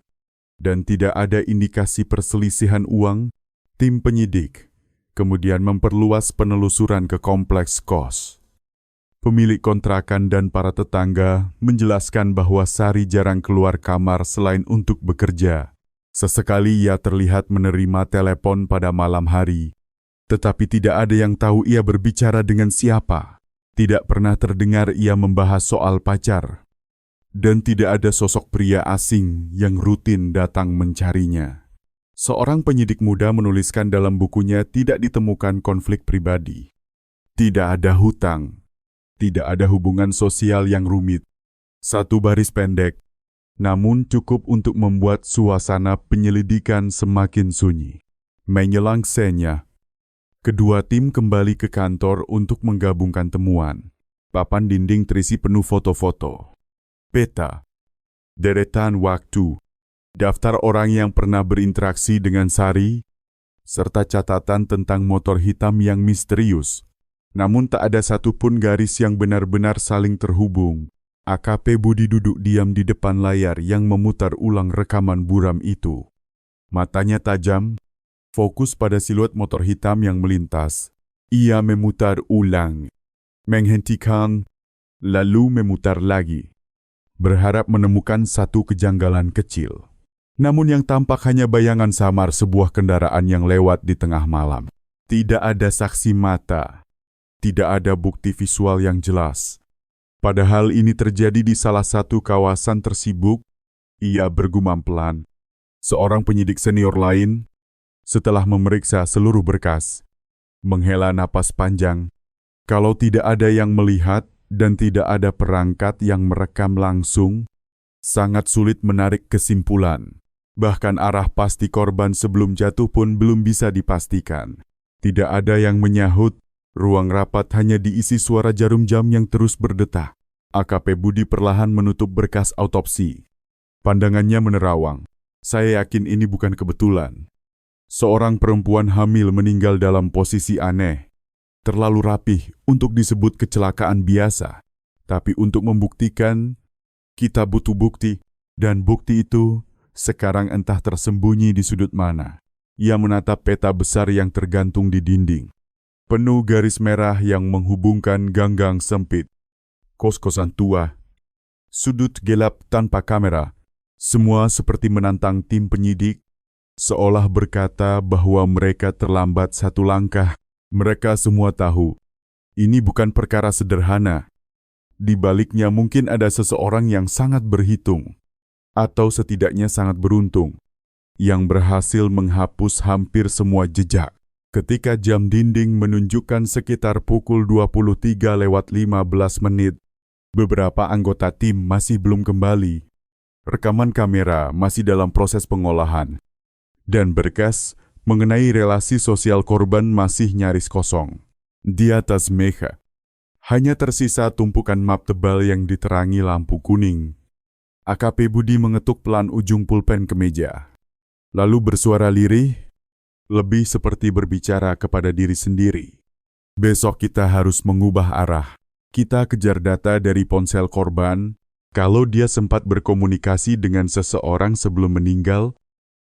Dan tidak ada indikasi perselisihan uang. Tim penyidik kemudian memperluas penelusuran ke kompleks kos. Pemilik kontrakan dan para tetangga menjelaskan bahwa Sari jarang keluar kamar selain untuk bekerja. Sesekali ia terlihat menerima telepon pada malam hari, tetapi tidak ada yang tahu ia berbicara dengan siapa. Tidak pernah terdengar ia membahas soal pacar. Dan tidak ada sosok pria asing yang rutin datang mencarinya. Seorang penyidik muda menuliskan dalam bukunya tidak ditemukan konflik pribadi. Tidak ada hutang. Tidak ada hubungan sosial yang rumit. Satu baris pendek, namun cukup untuk membuat suasana penyelidikan semakin sunyi. Menjelang senya, kedua tim kembali ke kantor untuk menggabungkan temuan. Papan dinding terisi penuh foto-foto, peta, deretan waktu, daftar orang yang pernah berinteraksi dengan Sari, serta catatan tentang motor hitam yang misterius. Namun tak ada satupun garis yang benar-benar saling terhubung. AKP Budi duduk diam di depan layar yang memutar ulang rekaman buram itu. Matanya tajam, fokus pada siluet motor hitam yang melintas. Ia memutar ulang, menghentikan, lalu memutar lagi. Berharap menemukan satu kejanggalan kecil. Namun yang tampak hanya bayangan samar sebuah kendaraan yang lewat di tengah malam. Tidak ada saksi mata. Tidak ada bukti visual yang jelas. Padahal ini terjadi di salah satu kawasan tersibuk, ia bergumam pelan. Seorang penyidik senior lain, setelah memeriksa seluruh berkas, menghela napas panjang. Kalau tidak ada yang melihat dan tidak ada perangkat yang merekam langsung, sangat sulit menarik kesimpulan. Bahkan arah pasti korban sebelum jatuh pun belum bisa dipastikan. Tidak ada yang menyahut. Ruang rapat hanya diisi suara jarum jam yang terus berdetak. AKP Budi perlahan menutup berkas autopsi. Pandangannya menerawang. Saya yakin ini bukan kebetulan. Seorang perempuan hamil meninggal dalam posisi aneh. Terlalu rapih untuk disebut kecelakaan biasa. Tapi untuk membuktikan, kita butuh bukti. Dan bukti itu sekarang entah tersembunyi di sudut mana. Ia menatap peta besar yang tergantung di dinding. Penuh garis merah yang menghubungkan gang-gang sempit. Kos-kosan tua. Sudut gelap tanpa kamera. Semua seperti menantang tim penyidik, seolah berkata bahwa mereka terlambat satu langkah. Mereka semua tahu, ini bukan perkara sederhana. Di baliknya mungkin ada seseorang yang sangat berhitung, atau setidaknya sangat beruntung, yang berhasil menghapus hampir semua jejak. Ketika jam dinding menunjukkan sekitar pukul 23:15 menit, beberapa anggota tim masih belum kembali. Rekaman kamera masih dalam proses pengolahan. Dan berkas mengenai relasi sosial korban masih nyaris kosong. Di atas meja, hanya tersisa tumpukan map tebal yang diterangi lampu kuning. AKP Budi mengetuk pelan ujung pulpen ke meja. Lalu bersuara lirih, lebih seperti berbicara kepada diri sendiri. Besok kita harus mengubah arah. Kita kejar data dari ponsel korban. Kalau dia sempat berkomunikasi dengan seseorang sebelum meninggal,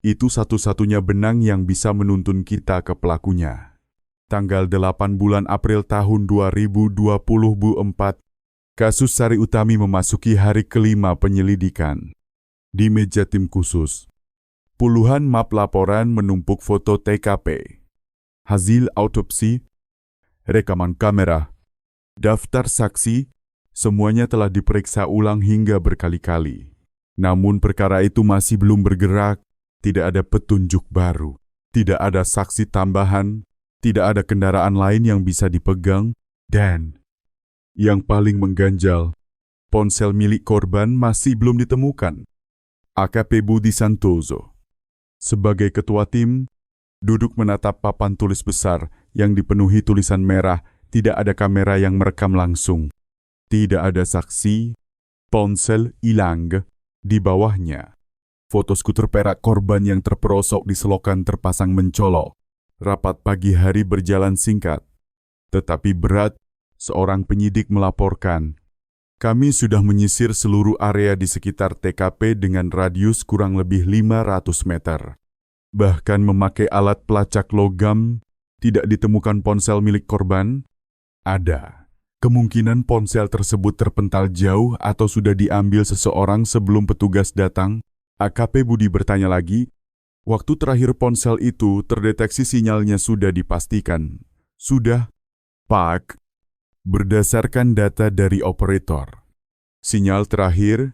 itu satu-satunya benang yang bisa menuntun kita ke pelakunya. Tanggal 8 bulan April tahun 2024, kasus Sari Utami memasuki hari kelima penyelidikan. Di meja tim khusus, puluhan map laporan menumpuk foto TKP, hasil autopsi, rekaman kamera, daftar saksi, semuanya telah diperiksa ulang hingga berkali-kali. Namun perkara itu masih belum bergerak, tidak ada petunjuk baru, tidak ada saksi tambahan, tidak ada kendaraan lain yang bisa dipegang, dan yang paling mengganjal, ponsel milik korban masih belum ditemukan. AKP Budi Santoso sebagai ketua tim, duduk menatap papan tulis besar yang dipenuhi tulisan merah, tidak ada kamera yang merekam langsung. Tidak ada saksi, ponsel hilang di bawahnya. Foto skuter perak korban yang terperosok di selokan terpasang mencolok. Rapat pagi hari berjalan singkat, tetapi berat. Seorang penyidik melaporkan, "Kami sudah menyisir seluruh area di sekitar TKP dengan radius kurang lebih 500 meter. Bahkan memakai alat pelacak logam, tidak ditemukan ponsel milik korban. Ada kemungkinan ponsel tersebut terpental jauh atau sudah diambil seseorang sebelum petugas datang." AKP Budi bertanya lagi, "Waktu terakhir ponsel itu terdeteksi sinyalnya sudah dipastikan." "Sudah, Pak. Berdasarkan data dari operator, sinyal terakhir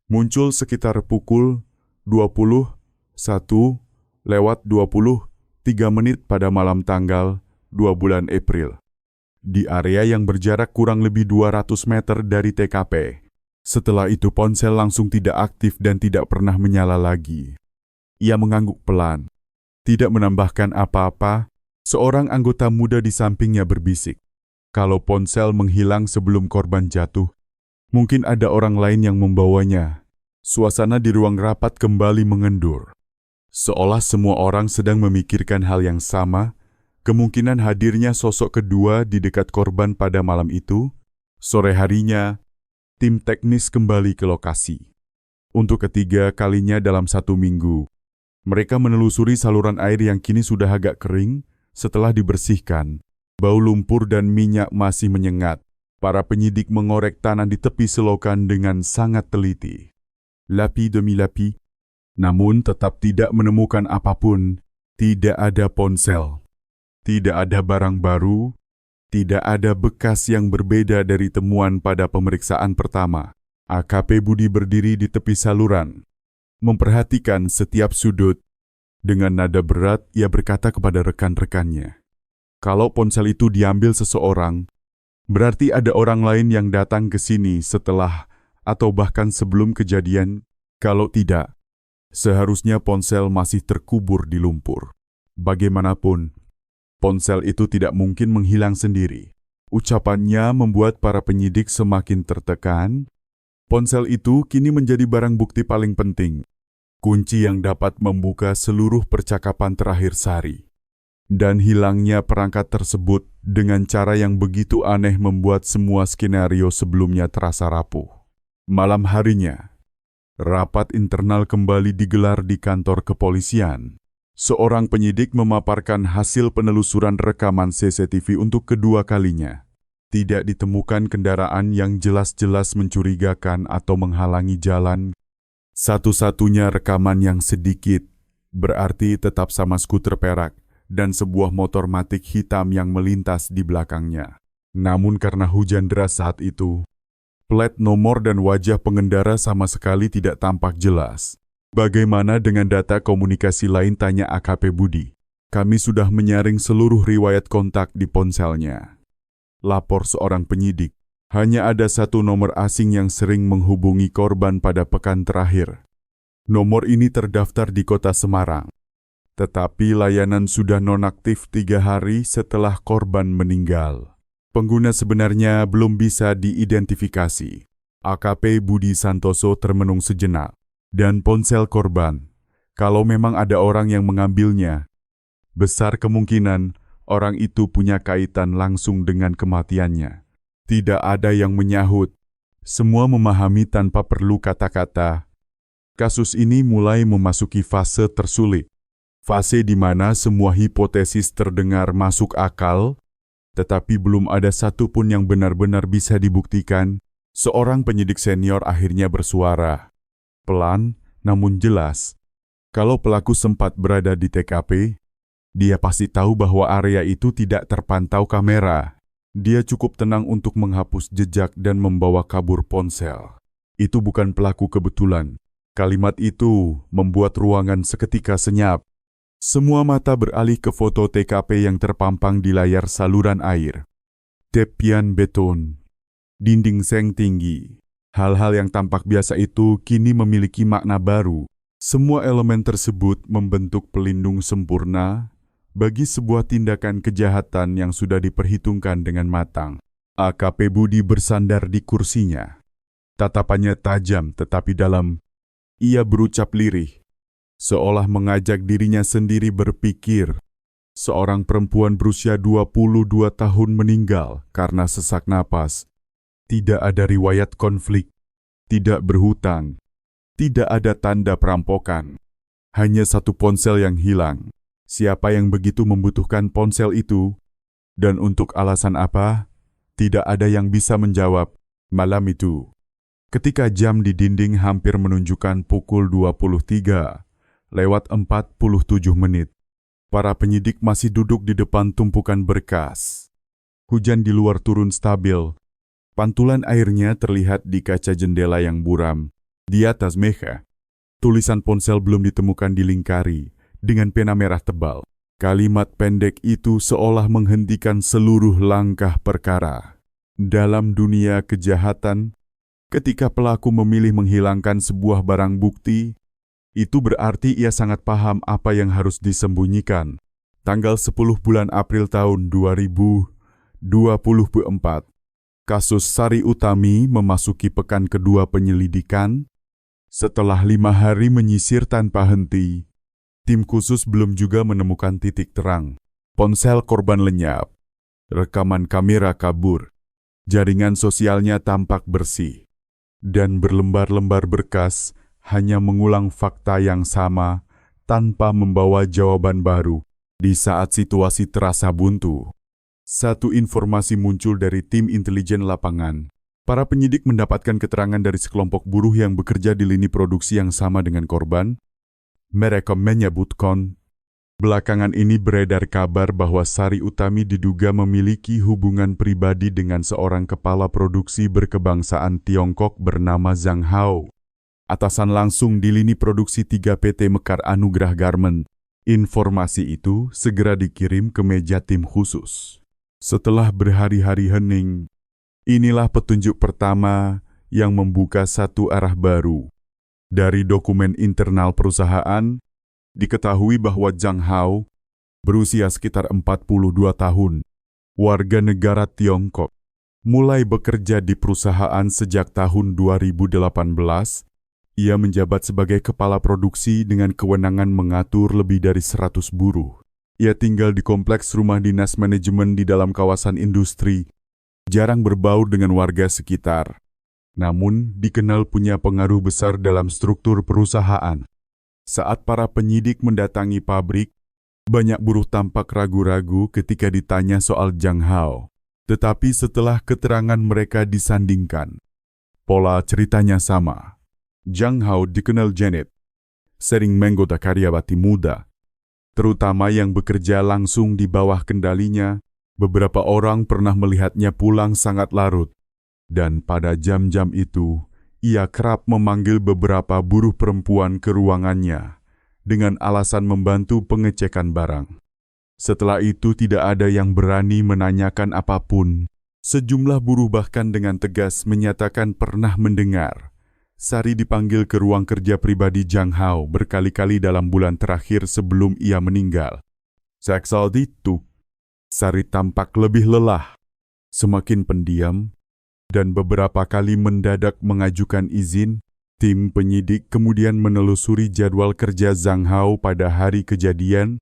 muncul sekitar pukul 21:23 pada malam tanggal 2 bulan April, di area yang berjarak kurang lebih 200 meter dari TKP. Setelah itu ponsel langsung tidak aktif dan tidak pernah menyala lagi." Ia mengangguk pelan, tidak menambahkan apa-apa. Seorang anggota muda di sampingnya berbisik, "Kalau ponsel menghilang sebelum korban jatuh, mungkin ada orang lain yang membawanya." Suasana di ruang rapat kembali mengendur. Seolah semua orang sedang memikirkan hal yang sama, kemungkinan hadirnya sosok kedua di dekat korban pada malam itu. Sore harinya, tim teknis kembali ke lokasi. Untuk ketiga kalinya dalam 1 minggu, mereka menelusuri saluran air yang kini sudah agak kering setelah dibersihkan. Bau lumpur dan minyak masih menyengat. Para penyidik mengorek tanah di tepi selokan dengan sangat teliti, lapi demi lapi, namun tetap tidak menemukan apapun. Tidak ada ponsel, tidak ada barang baru, tidak ada bekas yang berbeda dari temuan pada pemeriksaan pertama. AKP Budi berdiri di tepi saluran, memperhatikan setiap sudut. Dengan nada berat, ia berkata kepada rekan-rekannya, "Kalau ponsel itu diambil seseorang, berarti ada orang lain yang datang ke sini setelah atau bahkan sebelum kejadian. Kalau tidak, seharusnya ponsel masih terkubur di lumpur. Bagaimanapun, ponsel itu tidak mungkin menghilang sendiri." Ucapannya membuat para penyidik semakin tertekan. Ponsel itu kini menjadi barang bukti paling penting, kunci yang dapat membuka seluruh percakapan terakhir Sari. Dan hilangnya perangkat tersebut dengan cara yang begitu aneh membuat semua skenario sebelumnya terasa rapuh. Malam harinya, rapat internal kembali digelar di kantor kepolisian. Seorang penyidik memaparkan hasil penelusuran rekaman CCTV untuk kedua kalinya. Tidak ditemukan kendaraan yang jelas-jelas mencurigakan atau menghalangi jalan. Satu-satunya rekaman yang sedikit, berarti tetap sama skuter perak dan sebuah motor matic hitam yang melintas di belakangnya. Namun karena hujan deras saat itu, plat nomor dan wajah pengendara sama sekali tidak tampak jelas. "Bagaimana dengan data komunikasi lain?" tanya AKP Budi. "Kami sudah menyaring seluruh riwayat kontak di ponselnya," lapor seorang penyidik. "Hanya ada satu nomor asing yang sering menghubungi korban pada pekan terakhir. Nomor ini terdaftar di kota Semarang. Tetapi layanan sudah nonaktif 3 hari setelah korban meninggal. Pengguna sebenarnya belum bisa diidentifikasi." AKP Budi Santoso termenung sejenak. "Dan ponsel korban, kalau memang ada orang yang mengambilnya, besar kemungkinan orang itu punya kaitan langsung dengan kematiannya." Tidak ada yang menyahut. Semua memahami tanpa perlu kata-kata. Kasus ini mulai memasuki fase tersulit. Fase di mana semua hipotesis terdengar masuk akal, tetapi belum ada satupun yang benar-benar bisa dibuktikan. Seorang penyidik senior akhirnya bersuara, pelan namun jelas. Kalau pelaku sempat berada di TKP, dia pasti tahu bahwa area itu tidak terpantau kamera. Dia cukup tenang untuk menghapus jejak dan membawa kabur ponsel. Itu bukan pelaku kebetulan. Kalimat itu membuat ruangan seketika senyap. Semua mata beralih ke foto TKP yang terpampang di layar saluran air. Tepian beton, dinding seng tinggi. Hal-hal yang tampak biasa itu kini memiliki makna baru. Semua elemen tersebut membentuk pelindung sempurna bagi sebuah tindakan kejahatan yang sudah diperhitungkan dengan matang. AKP Budi bersandar di kursinya. Tatapannya tajam tetapi dalam. Ia berucap lirih, seolah mengajak dirinya sendiri berpikir. Seorang perempuan berusia 22 tahun meninggal karena sesak napas. Tidak ada riwayat konflik, tidak berhutang, tidak ada tanda perampokan. Hanya satu ponsel yang hilang. Siapa yang begitu membutuhkan ponsel itu? Dan untuk alasan apa? Tidak ada yang bisa menjawab. Malam itu, ketika jam di dinding hampir menunjukkan pukul 23:47, para penyidik masih duduk di depan tumpukan berkas. Hujan di luar turun stabil. Pantulan airnya terlihat di kaca jendela yang buram. Di atas meja, tulisan ponsel belum ditemukan dilingkari dengan pena merah tebal. Kalimat pendek itu seolah menghentikan seluruh langkah perkara. Dalam dunia kejahatan, ketika pelaku memilih menghilangkan sebuah barang bukti, itu berarti ia sangat paham apa yang harus disembunyikan. Tanggal 10 bulan April tahun 2024, kasus Sari Utami memasuki pekan kedua penyelidikan. Setelah 5 hari menyisir tanpa henti, tim khusus belum juga menemukan titik terang. Ponsel korban lenyap, rekaman kamera kabur, jaringan sosialnya tampak bersih, dan berlembar-lembar berkas hanya mengulang fakta yang sama tanpa membawa jawaban baru. Di saat situasi terasa buntu, satu informasi muncul dari tim intelijen lapangan. Para penyidik mendapatkan keterangan dari sekelompok buruh yang bekerja di lini produksi yang sama dengan korban. Mereka menyebutkan, belakangan ini beredar kabar bahwa Sari Utami diduga memiliki hubungan pribadi dengan seorang kepala produksi berkebangsaan Tiongkok bernama Zhang Hao. Atasan langsung di lini produksi 3 PT Mekar Anugrah Garment. Informasi itu segera dikirim ke meja tim khusus. Setelah berhari-hari hening, inilah petunjuk pertama yang membuka satu arah baru. Dari dokumen internal perusahaan, diketahui bahwa Zhang Hao berusia sekitar 42 tahun, warga negara Tiongkok, mulai bekerja di perusahaan sejak tahun 2018. Ia menjabat sebagai kepala produksi dengan kewenangan mengatur lebih dari 100 buruh. Ia tinggal di kompleks rumah dinas manajemen di dalam kawasan industri, jarang berbaur dengan warga sekitar. Namun, dikenal punya pengaruh besar dalam struktur perusahaan. Saat para penyidik mendatangi pabrik, banyak buruh tampak ragu-ragu ketika ditanya soal Zhang Hao. Tetapi setelah keterangan mereka disandingkan, pola ceritanya sama. Zhang Hao dikenal Janet, sering menggoda karyawati muda, terutama yang bekerja langsung di bawah kendalinya. Beberapa orang pernah melihatnya pulang sangat larut, dan pada jam-jam itu, ia kerap memanggil beberapa buruh perempuan ke ruangannya dengan alasan membantu pengecekan barang. Setelah itu tidak ada yang berani menanyakan apapun. Sejumlah buruh bahkan dengan tegas menyatakan pernah mendengar Sari dipanggil ke ruang kerja pribadi Zhang Hao berkali-kali dalam bulan terakhir sebelum ia meninggal. Saat itu, Sari tampak lebih lelah, semakin pendiam, dan beberapa kali mendadak mengajukan izin. Tim penyidik kemudian menelusuri jadwal kerja Zhang Hao pada hari kejadian.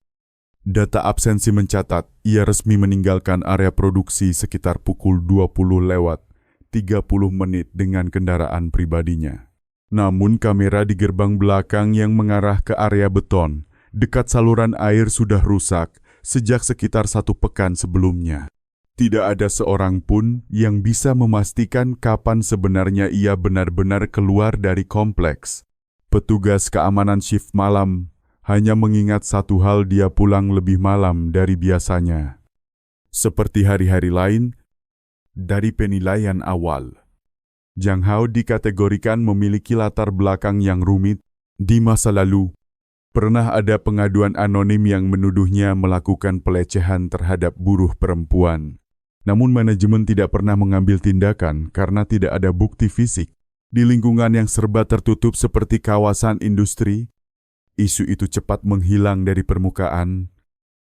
Data absensi mencatat ia resmi meninggalkan area produksi sekitar pukul 20:30 dengan kendaraan pribadinya. Namun kamera di gerbang belakang yang mengarah ke area beton dekat saluran air sudah rusak sejak sekitar 1 pekan sebelumnya. Tidak ada seorang pun yang bisa memastikan kapan sebenarnya ia benar-benar keluar dari kompleks. Petugas keamanan shift malam hanya mengingat satu hal, dia pulang lebih malam dari biasanya. Seperti hari-hari lain, dari penilaian awal, Zhang Hao dikategorikan memiliki latar belakang yang rumit. Di masa lalu, pernah ada pengaduan anonim yang menuduhnya melakukan pelecehan terhadap buruh perempuan. Namun manajemen tidak pernah mengambil tindakan karena tidak ada bukti fisik. Di lingkungan yang serba tertutup seperti kawasan industri, isu itu cepat menghilang dari permukaan,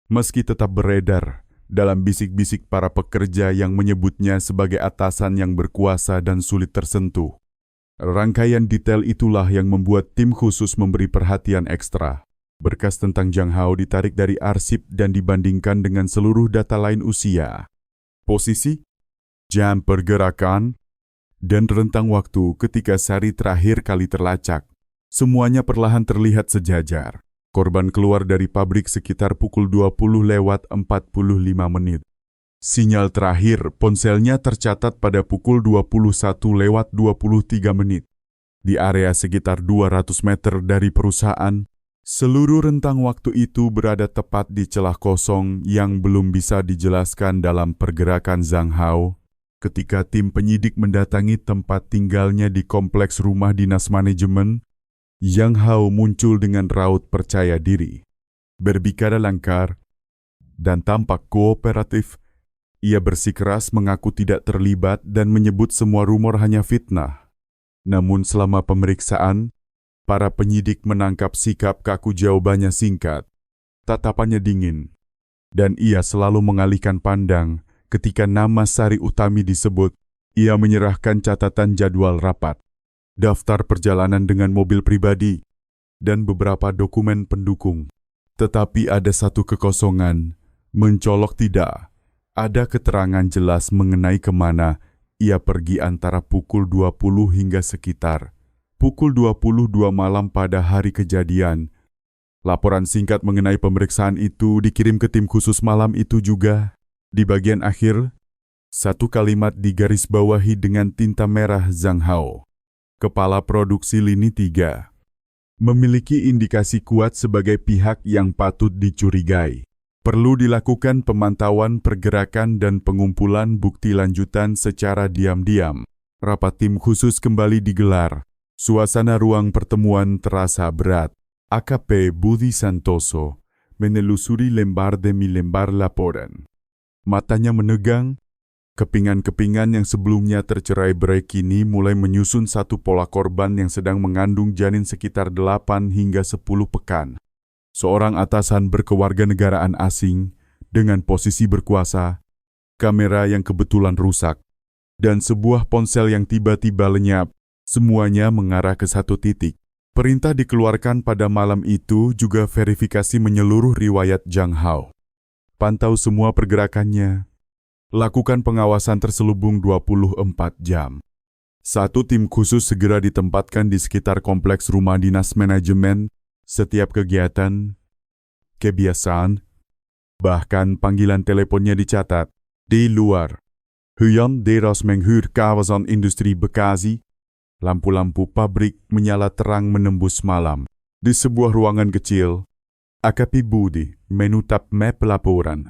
meski tetap beredar dalam bisik-bisik para pekerja yang menyebutnya sebagai atasan yang berkuasa dan sulit tersentuh. Rangkaian detail itulah yang membuat tim khusus memberi perhatian ekstra. Berkas tentang Zhang Hao ditarik dari arsip dan dibandingkan dengan seluruh data lain usia, posisi, jam pergerakan, dan rentang waktu ketika Sari terakhir kali terlacak. Semuanya perlahan terlihat sejajar. Korban keluar dari pabrik sekitar pukul 20:45. Sinyal terakhir ponselnya tercatat pada pukul 21:23. Di area sekitar 200 meter dari perusahaan, seluruh rentang waktu itu berada tepat di celah kosong yang belum bisa dijelaskan dalam pergerakan Zhang Hao ketika tim penyidik mendatangi tempat tinggalnya di kompleks rumah dinas manajemen. Zhang Hao muncul dengan raut percaya diri, berbicara lancar, dan tampak kooperatif. Ia bersikeras mengaku tidak terlibat dan menyebut semua rumor hanya fitnah. Namun selama pemeriksaan, para penyidik menangkap sikap kaku jawabannya singkat, tatapannya dingin, dan ia selalu mengalihkan pandang ketika nama Sari Utami disebut. Ia menyerahkan catatan jadwal rapat, daftar perjalanan dengan mobil pribadi, dan beberapa dokumen pendukung. Tetapi ada satu kekosongan, mencolok tidak. Ada keterangan jelas mengenai kemana ia pergi antara pukul 20 hingga sekitar pukul 22 malam pada hari kejadian. Laporan singkat mengenai pemeriksaan itu dikirim ke tim khusus malam itu juga. Di bagian akhir, satu kalimat digarisbawahi dengan tinta merah Zhang Hao, kepala produksi lini 3, memiliki indikasi kuat sebagai pihak yang patut dicurigai. Perlu dilakukan pemantauan pergerakan dan pengumpulan bukti lanjutan secara diam-diam. Rapat tim khusus kembali digelar. Suasana ruang pertemuan terasa berat. AKP Budi Santoso menelusuri lembar demi lembar laporan. Matanya menegang. Kepingan-kepingan yang sebelumnya tercerai-berai kini mulai menyusun satu pola korban yang sedang mengandung janin sekitar 8 hingga 10 pekan. Seorang atasan berkewarganegaraan asing dengan posisi berkuasa, kamera yang kebetulan rusak, dan sebuah ponsel yang tiba-tiba lenyap, semuanya mengarah ke satu titik. Perintah dikeluarkan pada malam itu juga verifikasi menyeluruh riwayat Zhang Hao. Pantau semua pergerakannya. Lakukan pengawasan terselubung 24 jam. Satu tim khusus segera ditempatkan di sekitar kompleks rumah dinas manajemen. Setiap kegiatan, kebiasaan, bahkan panggilan teleponnya dicatat. Di luar, Huyan Deras menghur kawasan industri Bekasi. Lampu-lampu pabrik menyala terang menembus malam. Di sebuah ruangan kecil, AKP Budi menutap map laporan.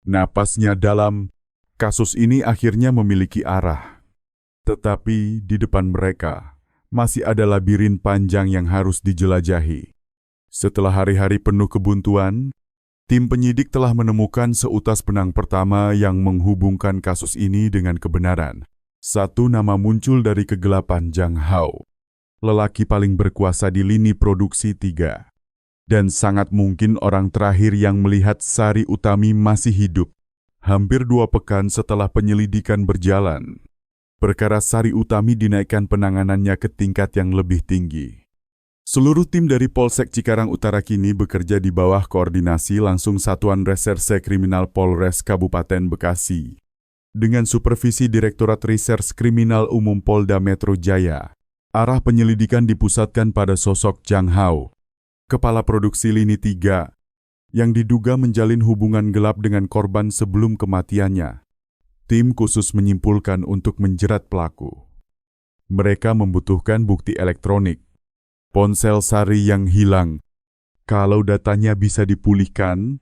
Napasnya dalam, kasus ini akhirnya memiliki arah. Tetapi di depan mereka, masih ada labirin panjang yang harus dijelajahi. Setelah hari-hari penuh kebuntuan, tim penyidik telah menemukan seutas benang pertama yang menghubungkan kasus ini dengan kebenaran. Satu nama muncul dari kegelapan, Zhang Hao, lelaki paling berkuasa di lini produksi 3. Dan sangat mungkin orang terakhir yang melihat Sari Utami masih hidup. Hampir 2 pekan setelah penyelidikan berjalan, perkara Sari Utami dinaikkan penanganannya ke tingkat yang lebih tinggi. Seluruh tim dari Polsek Cikarang Utara kini bekerja di bawah koordinasi langsung Satuan Reserse Kriminal Polres Kabupaten Bekasi. Dengan supervisi Direktorat Reserse Kriminal Umum Polda Metro Jaya, arah penyelidikan dipusatkan pada sosok Zhang Hao, kepala produksi lini 3, yang diduga menjalin hubungan gelap dengan korban sebelum kematiannya. Tim khusus menyimpulkan untuk menjerat pelaku. Mereka membutuhkan bukti elektronik. Ponsel Sari yang hilang, kalau datanya bisa dipulihkan,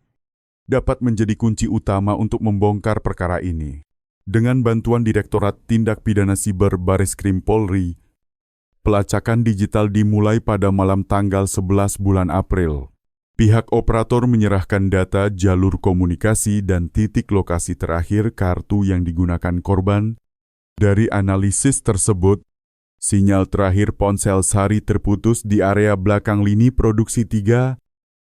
dapat menjadi kunci utama untuk membongkar perkara ini. Dengan bantuan Direktorat Tindak Pidana Siber Bareskrim Polri, pelacakan digital dimulai pada malam tanggal 11 bulan April. Pihak operator menyerahkan data jalur komunikasi dan titik lokasi terakhir kartu yang digunakan korban. Dari analisis tersebut, sinyal terakhir ponsel Sari terputus di area belakang lini produksi 3,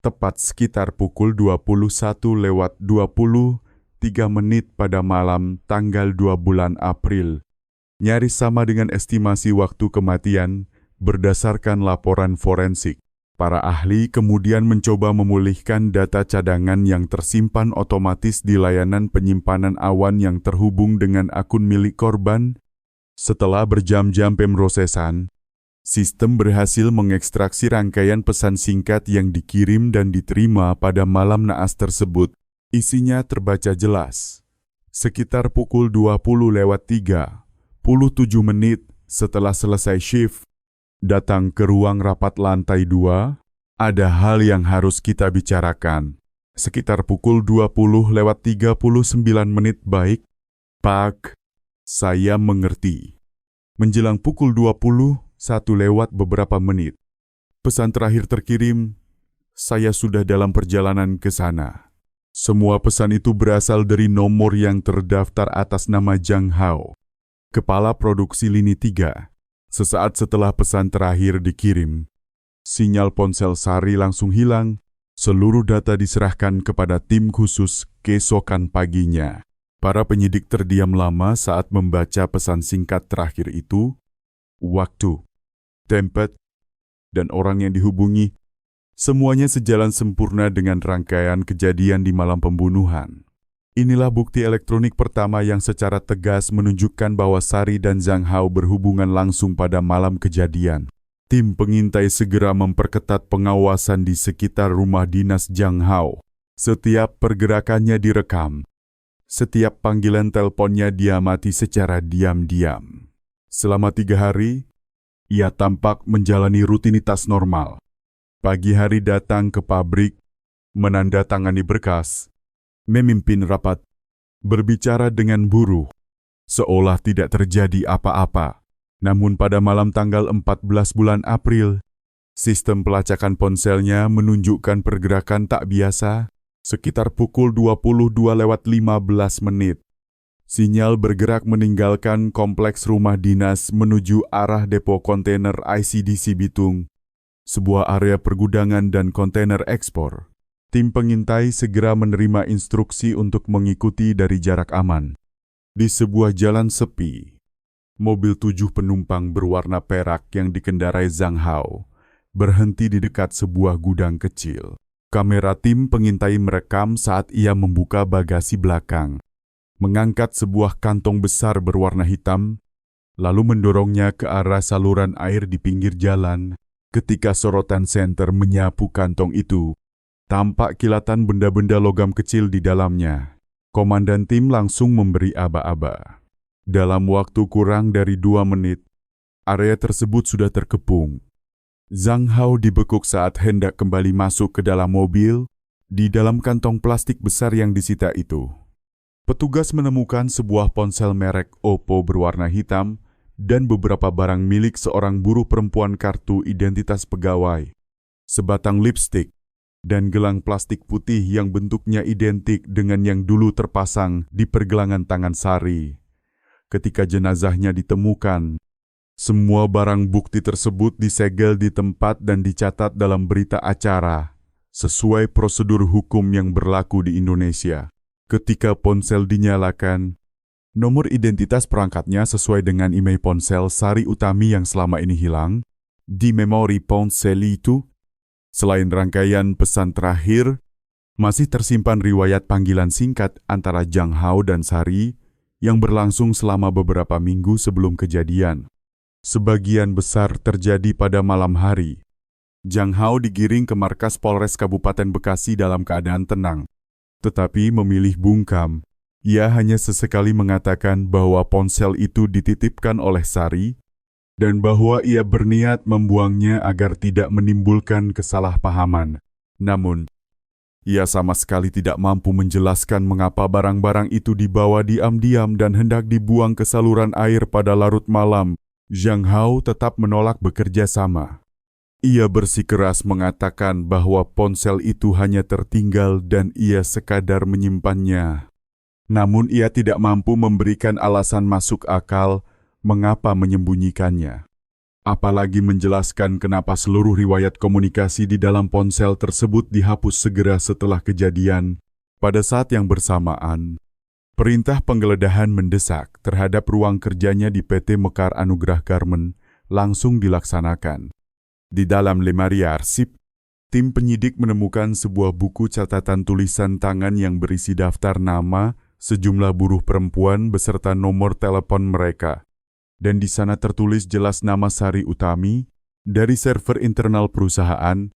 tepat sekitar pukul 21:23 pada malam tanggal 2 bulan April nyaris sama dengan estimasi waktu kematian berdasarkan laporan forensik. Para ahli kemudian mencoba memulihkan data cadangan yang tersimpan otomatis di layanan penyimpanan awan yang terhubung dengan akun milik korban. Setelah berjam-jam pemrosesan, sistem berhasil mengekstraksi rangkaian pesan singkat yang dikirim dan diterima pada malam naas tersebut. Isinya terbaca jelas. Sekitar pukul 20:37 setelah selesai shift, datang ke ruang rapat lantai 2, ada hal yang harus kita bicarakan. Sekitar pukul 20:39 baik, Pak, saya mengerti. Menjelang pukul 21 lewat beberapa menit, pesan terakhir terkirim, saya sudah dalam perjalanan ke sana. Semua pesan itu berasal dari nomor yang terdaftar atas nama Zhang Hao, kepala produksi lini 3. Sesaat setelah pesan terakhir dikirim, sinyal ponsel Sari langsung hilang. Seluruh data diserahkan kepada tim khusus keesokan paginya. Para penyidik terdiam lama saat membaca pesan singkat terakhir itu. Waktu, tempat, dan orang yang dihubungi, semuanya sejalan sempurna dengan rangkaian kejadian di malam pembunuhan. Inilah bukti elektronik pertama yang secara tegas menunjukkan bahwa Sari dan Zhang Hao berhubungan langsung pada malam kejadian. Tim pengintai segera memperketat pengawasan di sekitar rumah dinas Zhang Hao. Setiap pergerakannya direkam. Setiap panggilan teleponnya diamati secara diam-diam. Selama 3 hari, ia tampak menjalani rutinitas normal. Pagi hari datang ke pabrik, menandatangani berkas, memimpin rapat, berbicara dengan buruh, seolah tidak terjadi apa-apa. Namun pada malam tanggal 14 bulan April, sistem pelacakan ponselnya menunjukkan pergerakan tak biasa. Sekitar pukul 22:15, sinyal bergerak meninggalkan kompleks rumah dinas menuju arah depo kontainer ICDC Bitung, sebuah area pergudangan dan kontainer ekspor. Tim pengintai segera menerima instruksi untuk mengikuti dari jarak aman. Di sebuah jalan sepi, mobil 7 penumpang berwarna perak yang dikendarai Zhang Hao berhenti di dekat sebuah gudang kecil. Kamera tim pengintai merekam saat ia membuka bagasi belakang, mengangkat sebuah kantong besar berwarna hitam, lalu mendorongnya ke arah saluran air di pinggir jalan. Ketika sorotan senter menyapu kantong itu, tampak kilatan benda-benda logam kecil di dalamnya. Komandan tim langsung memberi aba-aba. Dalam waktu kurang dari 2 menit, area tersebut sudah terkepung. Zhang Hao dibekuk saat hendak kembali masuk ke dalam mobil. Di dalam kantong plastik besar yang disita itu, petugas menemukan sebuah ponsel merek Oppo berwarna hitam dan beberapa barang milik seorang buruh perempuan kartu identitas pegawai, sebatang lipstik, dan gelang plastik putih yang bentuknya identik dengan yang dulu terpasang di pergelangan tangan Sari. Ketika jenazahnya ditemukan, semua barang bukti tersebut disegel di tempat dan dicatat dalam berita acara, sesuai prosedur hukum yang berlaku di Indonesia. Ketika ponsel dinyalakan, nomor identitas perangkatnya sesuai dengan email ponsel Sari Utami yang selama ini hilang. Di memori ponsel itu, selain rangkaian pesan terakhir, masih tersimpan riwayat panggilan singkat antara Zhang Hao dan Sari yang berlangsung selama beberapa minggu sebelum kejadian. Sebagian besar terjadi pada malam hari. Zhang Hao digiring ke markas Polres Kabupaten Bekasi dalam keadaan tenang, tetapi memilih bungkam. Ia hanya sesekali mengatakan bahwa ponsel itu dititipkan oleh Sari dan bahwa ia berniat membuangnya agar tidak menimbulkan kesalahpahaman. Namun, ia sama sekali tidak mampu menjelaskan mengapa barang-barang itu dibawa diam-diam dan hendak dibuang ke saluran air pada larut malam. Zhang Hao tetap menolak bekerja sama. Ia bersikeras mengatakan bahwa ponsel itu hanya tertinggal dan ia sekadar menyimpannya. Namun ia tidak mampu memberikan alasan masuk akal mengapa menyembunyikannya. Apalagi menjelaskan kenapa seluruh riwayat komunikasi di dalam ponsel tersebut dihapus segera setelah kejadian. Pada saat yang bersamaan, Perintah penggeledahan mendesak terhadap ruang kerjanya di PT Mekar Anugrah Garment langsung dilaksanakan. Di dalam lemari arsip, tim penyidik menemukan sebuah buku catatan tulisan tangan yang berisi daftar nama sejumlah buruh perempuan beserta nomor telepon mereka. Dan di sana tertulis jelas nama Sari Utami. Dari server internal perusahaan,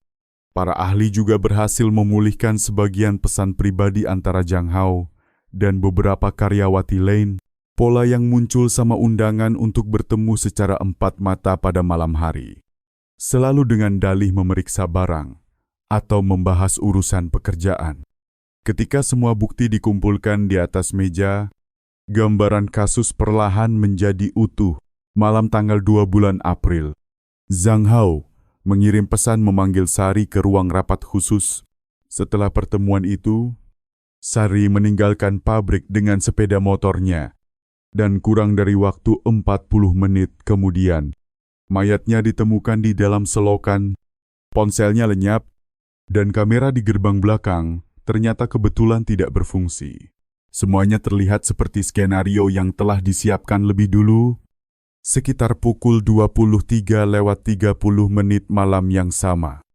para ahli juga berhasil memulihkan sebagian pesan pribadi antara Zhang Hao dan beberapa karyawati lain. Pola yang muncul sama undangan untuk bertemu secara empat mata pada malam hari. Selalu dengan dalih memeriksa barang atau membahas urusan pekerjaan. Ketika semua bukti dikumpulkan di atas meja, gambaran kasus perlahan menjadi utuh. Malam tanggal 2 bulan April, Zhang Hao mengirim pesan memanggil Sari ke ruang rapat khusus. Setelah pertemuan itu, Sari meninggalkan pabrik dengan sepeda motornya. Dan kurang dari waktu 40 menit kemudian, mayatnya ditemukan di dalam selokan. Ponselnya lenyap, dan kamera di gerbang belakang ternyata kebetulan tidak berfungsi. Semuanya terlihat seperti skenario yang telah disiapkan lebih dulu. Sekitar pukul 23:30 malam yang sama,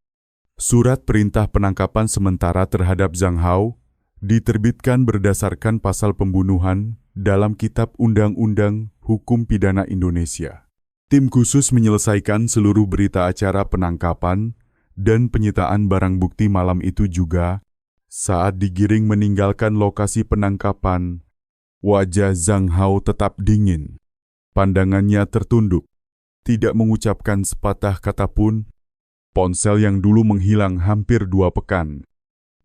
surat perintah penangkapan sementara terhadap Zhang Hao diterbitkan berdasarkan pasal pembunuhan dalam Kitab Undang-Undang Hukum Pidana Indonesia. Tim khusus menyelesaikan seluruh berita acara penangkapan dan penyitaan barang bukti malam itu juga. Saat digiring meninggalkan lokasi penangkapan, wajah Zhang Hao tetap dingin. Pandangannya tertunduk, tidak mengucapkan sepatah kata pun. Ponsel yang dulu menghilang hampir 2 pekan,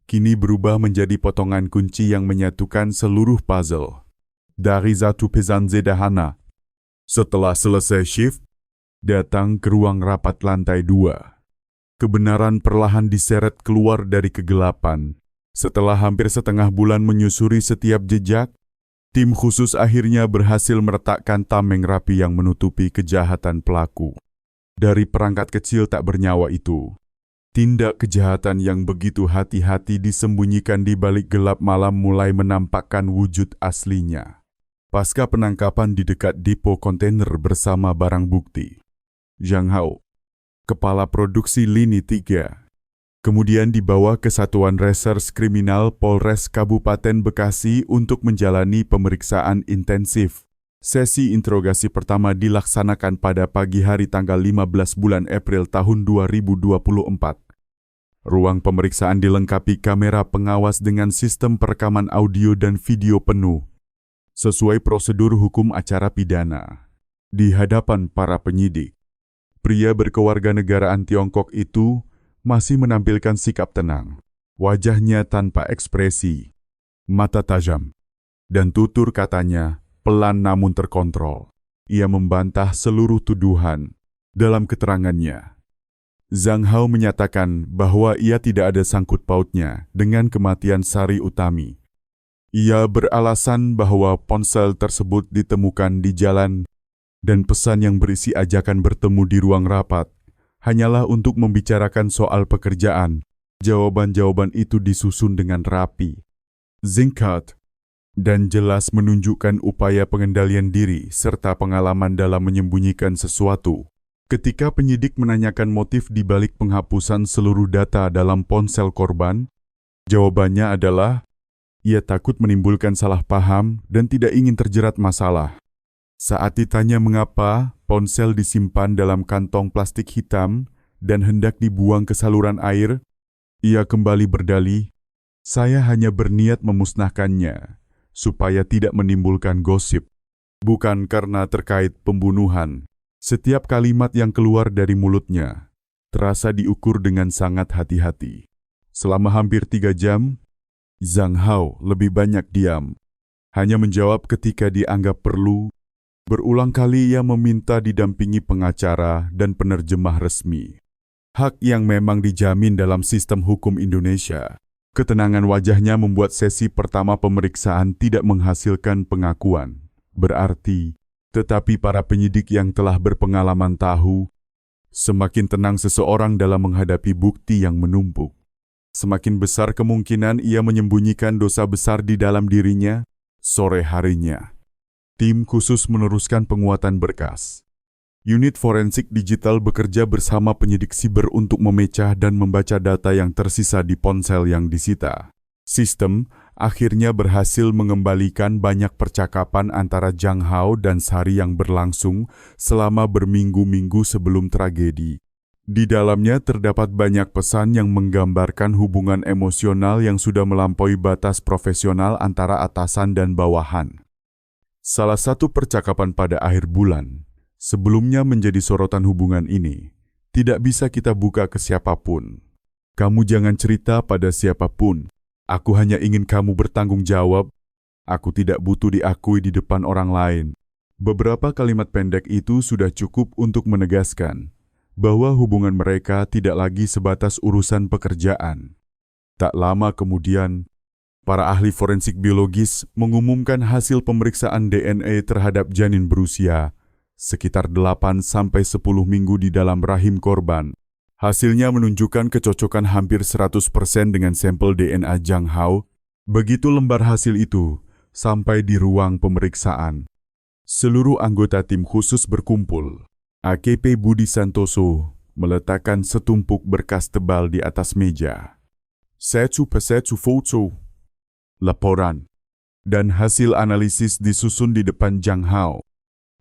kini berubah menjadi potongan kunci yang menyatukan seluruh puzzle. Dari satu pesan sederhana. Setelah selesai shift, datang ke ruang rapat lantai 2. Kebenaran perlahan diseret keluar dari kegelapan. Setelah hampir setengah bulan menyusuri setiap jejak, tim khusus akhirnya berhasil meletakkan tameng rapi yang menutupi kejahatan pelaku. Dari perangkat kecil tak bernyawa itu, tindak kejahatan yang begitu hati-hati disembunyikan di balik gelap malam mulai menampakkan wujud aslinya. Pasca penangkapan di dekat depo kontainer bersama barang bukti, Zhang Hao, kepala produksi Lini 3, kemudian dibawa ke Satuan Reserse Kriminal Polres Kabupaten Bekasi untuk menjalani pemeriksaan intensif. Sesi interogasi pertama dilaksanakan pada pagi hari tanggal 15 bulan April tahun 2024. Ruang pemeriksaan dilengkapi kamera pengawas dengan sistem perekaman audio dan video penuh, sesuai prosedur hukum acara pidana. Di hadapan para penyidik, pria berkewarganegaraan Tiongkok itu masih menampilkan sikap tenang, wajahnya tanpa ekspresi, mata tajam, dan tutur katanya pelan namun terkontrol. Ia membantah seluruh tuduhan. Dalam keterangannya, Zhang Hao menyatakan bahwa ia tidak ada sangkut pautnya dengan kematian Sari Utami. Ia beralasan bahwa ponsel tersebut ditemukan di jalan dan pesan yang berisi ajakan bertemu di ruang rapat hanyalah untuk membicarakan soal pekerjaan. Jawaban-jawaban itu disusun dengan rapi, singkat, dan jelas menunjukkan upaya pengendalian diri serta pengalaman dalam menyembunyikan sesuatu. Ketika penyidik menanyakan motif di balik penghapusan seluruh data dalam ponsel korban, jawabannya adalah, ia takut menimbulkan salah paham dan tidak ingin terjerat masalah. Saat ditanya mengapa ponsel disimpan dalam kantong plastik hitam dan hendak dibuang ke saluran air, ia kembali berdalih, saya hanya berniat memusnahkannya, supaya tidak menimbulkan gosip, bukan karena terkait pembunuhan. Setiap kalimat yang keluar dari mulutnya terasa diukur dengan sangat hati-hati. Selama hampir 3 jam, Zhang Hao lebih banyak diam, hanya menjawab ketika dianggap perlu. Berulang kali ia meminta didampingi pengacara dan penerjemah resmi. Hak yang memang dijamin dalam sistem hukum Indonesia. Ketenangan wajahnya membuat sesi pertama pemeriksaan tidak menghasilkan pengakuan. Berarti, tetapi para penyidik yang telah berpengalaman tahu, semakin tenang seseorang dalam menghadapi bukti yang menumpuk, semakin besar kemungkinan ia menyembunyikan dosa besar di dalam dirinya. Sore harinya, tim khusus meneruskan penguatan berkas. Unit forensik digital bekerja bersama penyidik siber untuk memecah dan membaca data yang tersisa di ponsel yang disita. Sistem akhirnya berhasil mengembalikan banyak percakapan antara Zhang Hao dan Sari yang berlangsung selama berminggu-minggu sebelum tragedi. Di dalamnya terdapat banyak pesan yang menggambarkan hubungan emosional yang sudah melampaui batas profesional antara atasan dan bawahan. Salah satu percakapan pada akhir bulan, sebelumnya menjadi sorotan hubungan ini, tidak bisa kita buka ke siapapun. Kamu jangan cerita pada siapapun. Aku hanya ingin kamu bertanggung jawab. Aku tidak butuh diakui di depan orang lain. Beberapa kalimat pendek itu sudah cukup untuk menegaskan bahwa hubungan mereka tidak lagi sebatas urusan pekerjaan. Tak lama kemudian, para ahli forensik biologis mengumumkan hasil pemeriksaan DNA terhadap janin berusia sekitar 8-10 minggu di dalam rahim korban. Hasilnya menunjukkan kecocokan hampir 100% dengan sampel DNA Zhang Hao. Begitu lembar hasil itu sampai di ruang pemeriksaan, seluruh anggota tim khusus berkumpul. AKP Budi Santoso meletakkan setumpuk berkas tebal di atas meja. Satu persatu foto, laporan, dan hasil analisis disusun di depan Zhang Hao.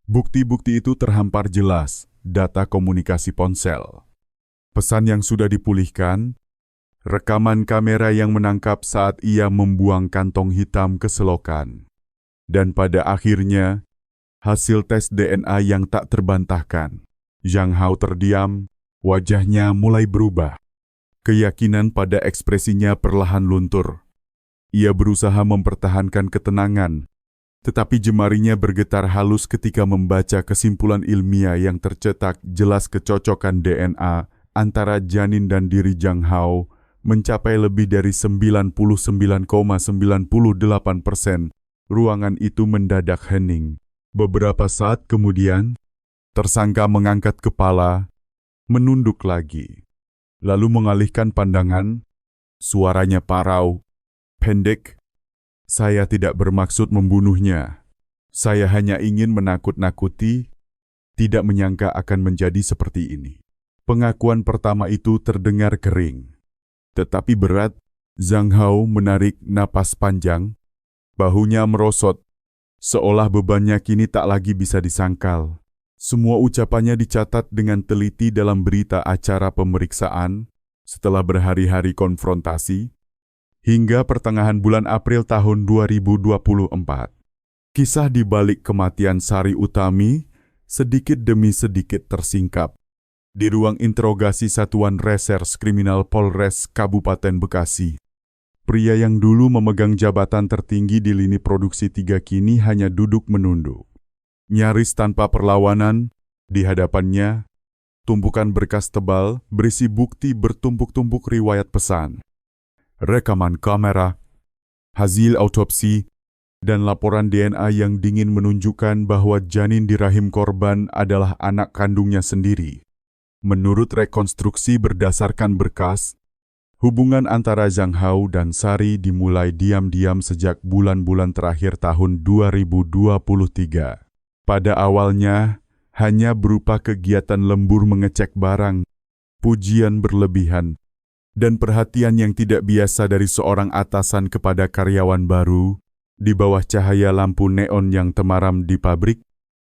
Bukti-bukti itu terhampar jelas, data komunikasi ponsel, pesan yang sudah dipulihkan, rekaman kamera yang menangkap saat ia membuang kantong hitam ke selokan, dan pada akhirnya, hasil tes DNA yang tak terbantahkan. Zhang Hao terdiam, wajahnya mulai berubah. Keyakinan pada ekspresinya perlahan luntur. Ia berusaha mempertahankan ketenangan, tetapi jemarinya bergetar halus ketika membaca kesimpulan ilmiah yang tercetak jelas kecocokan DNA antara janin dan diri Zhang Hao mencapai lebih dari 99,98%. Ruangan itu mendadak hening. Beberapa saat kemudian, tersangka mengangkat kepala, menunduk lagi, lalu mengalihkan pandangan. Suaranya parau, pendek. Saya tidak bermaksud membunuhnya. Saya hanya ingin menakut-nakuti, tidak menyangka akan menjadi seperti ini. Pengakuan pertama itu terdengar kering, tetapi berat. Zhang Hao menarik napas panjang, bahunya merosot, seolah bebannya kini tak lagi bisa disangkal. Semua ucapannya dicatat dengan teliti dalam berita acara pemeriksaan setelah berhari-hari konfrontasi, hingga pertengahan bulan April tahun 2024. Kisah di balik kematian Sari Utami sedikit demi sedikit tersingkap di ruang interogasi Satuan Reserse Kriminal Polres Kabupaten Bekasi. Pria yang dulu memegang jabatan tertinggi di lini produksi 3 kini hanya duduk menunduk. Nyaris tanpa perlawanan, di hadapannya, tumpukan berkas tebal berisi bukti bertumpuk-tumpuk riwayat pesan, rekaman kamera, hasil autopsi, dan laporan DNA yang dingin menunjukkan bahwa janin di rahim korban adalah anak kandungnya sendiri. Menurut rekonstruksi berdasarkan berkas, hubungan antara Zhang Hao dan Sari dimulai diam-diam sejak bulan-bulan terakhir tahun 2023. Pada awalnya, hanya berupa kegiatan lembur mengecek barang, pujian berlebihan, dan perhatian yang tidak biasa dari seorang atasan kepada karyawan baru, di bawah cahaya lampu neon yang temaram di pabrik,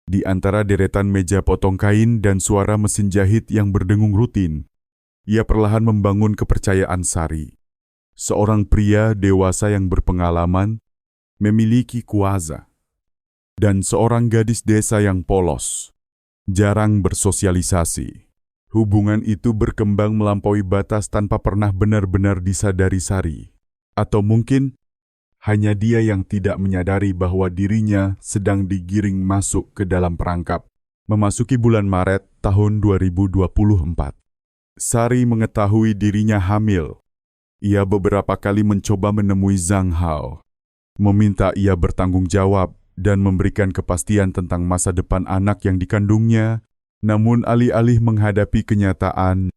di antara deretan meja potong kain dan suara mesin jahit yang berdengung rutin, ia perlahan membangun kepercayaan Sari. Seorang pria dewasa yang berpengalaman, memiliki kuasa, dan seorang gadis desa yang polos, jarang bersosialisasi. Hubungan itu berkembang melampaui batas tanpa pernah benar-benar disadari Sari. Atau mungkin hanya dia yang tidak menyadari bahwa dirinya sedang digiring masuk ke dalam perangkap. Memasuki bulan Maret tahun 2024. Sari mengetahui dirinya hamil. Ia beberapa kali mencoba menemui Zhang Hao, meminta ia bertanggung jawab dan memberikan kepastian tentang masa depan anak yang dikandungnya. Namun alih-alih menghadapi kenyataan,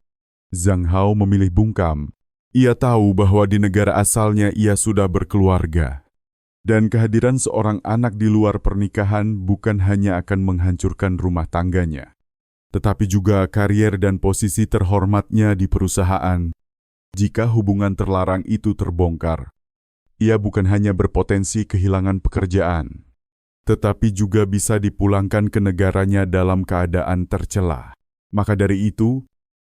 Zhang Hao memilih bungkam. Ia tahu bahwa di negara asalnya ia sudah berkeluarga. Dan kehadiran seorang anak di luar pernikahan bukan hanya akan menghancurkan rumah tangganya, tetapi juga karier dan posisi terhormatnya di perusahaan. Jika hubungan terlarang itu terbongkar, ia bukan hanya berpotensi kehilangan pekerjaan, tetapi juga bisa dipulangkan ke negaranya dalam keadaan tercela. Maka dari itu,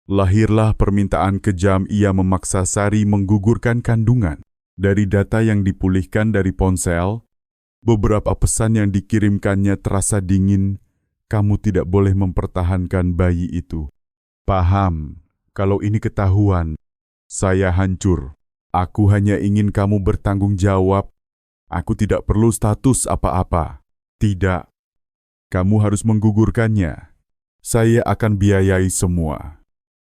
lahirlah permintaan kejam. Ia memaksa Sari menggugurkan kandungan. Dari data yang dipulihkan dari ponsel, beberapa pesan yang dikirimkannya terasa dingin. Kamu tidak boleh mempertahankan bayi itu. Paham, kalau ini ketahuan, saya hancur. Aku hanya ingin kamu bertanggung jawab. Aku tidak perlu status apa-apa. Tidak, kamu harus menggugurkannya. Saya akan biayai semua.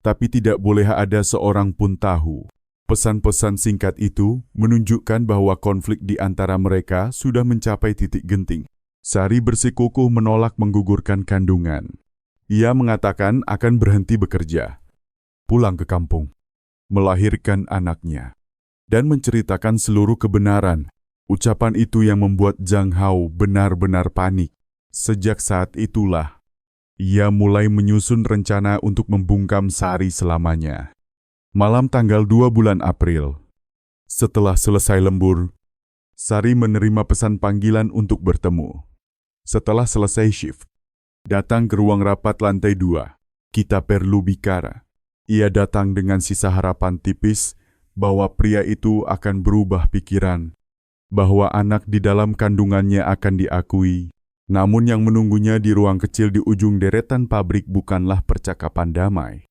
Tapi tidak boleh ada seorang pun tahu. Pesan-pesan singkat itu menunjukkan bahwa konflik di antara mereka sudah mencapai titik genting. Sari bersikukuh menolak menggugurkan kandungan. Ia mengatakan akan berhenti bekerja, pulang ke kampung, melahirkan anaknya, dan menceritakan seluruh kebenaran. Ucapan itu yang membuat Zhang Hao benar-benar panik. Sejak saat itulah, ia mulai menyusun rencana untuk membungkam Sari selamanya. Malam tanggal 2 bulan April, setelah selesai lembur, Sari menerima pesan panggilan untuk bertemu. Setelah selesai shift, datang ke ruang rapat lantai 2. Kita perlu bicara. Ia datang dengan sisa harapan tipis bahwa pria itu akan berubah pikiran, bahwa anak di dalam kandungannya akan diakui. Namun yang menunggunya di ruang kecil di ujung deretan pabrik bukanlah percakapan damai,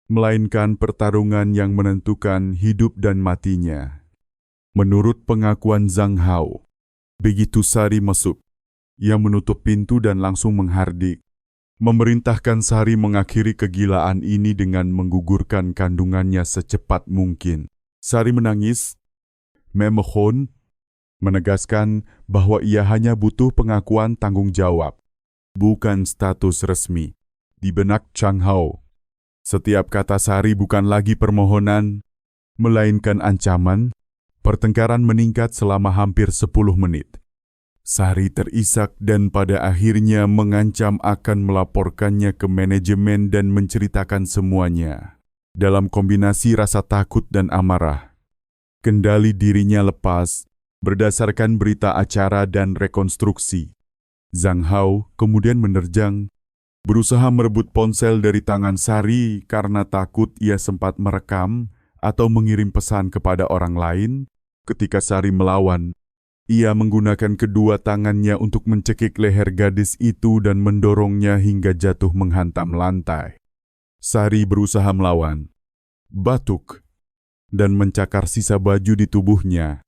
melainkan pertarungan yang menentukan hidup dan matinya. Menurut pengakuan Zhang Hao, begitu Sari masuk, ia menutup pintu dan langsung menghardik, memerintahkan Sari mengakhiri kegilaan ini dengan menggugurkan kandungannya secepat mungkin. Sari menangis, memohon, menegaskan bahwa ia hanya butuh pengakuan tanggung jawab, bukan status resmi. Di benak Zhang Hao, setiap kata Sari bukan lagi permohonan, melainkan ancaman. Pertengkaran meningkat selama hampir 10 menit. Sari terisak dan pada akhirnya mengancam akan melaporkannya ke manajemen dan menceritakan semuanya. Dalam kombinasi rasa takut dan amarah, kendali dirinya lepas. Berdasarkan berita acara dan rekonstruksi, Zhang Hao kemudian menerjang, berusaha merebut ponsel dari tangan Sari karena takut ia sempat merekam atau mengirim pesan kepada orang lain. Ketika Sari melawan, ia menggunakan kedua tangannya untuk mencekik leher gadis itu dan mendorongnya hingga jatuh menghantam lantai. Sari berusaha melawan, batuk, dan mencakar sisa baju di tubuhnya,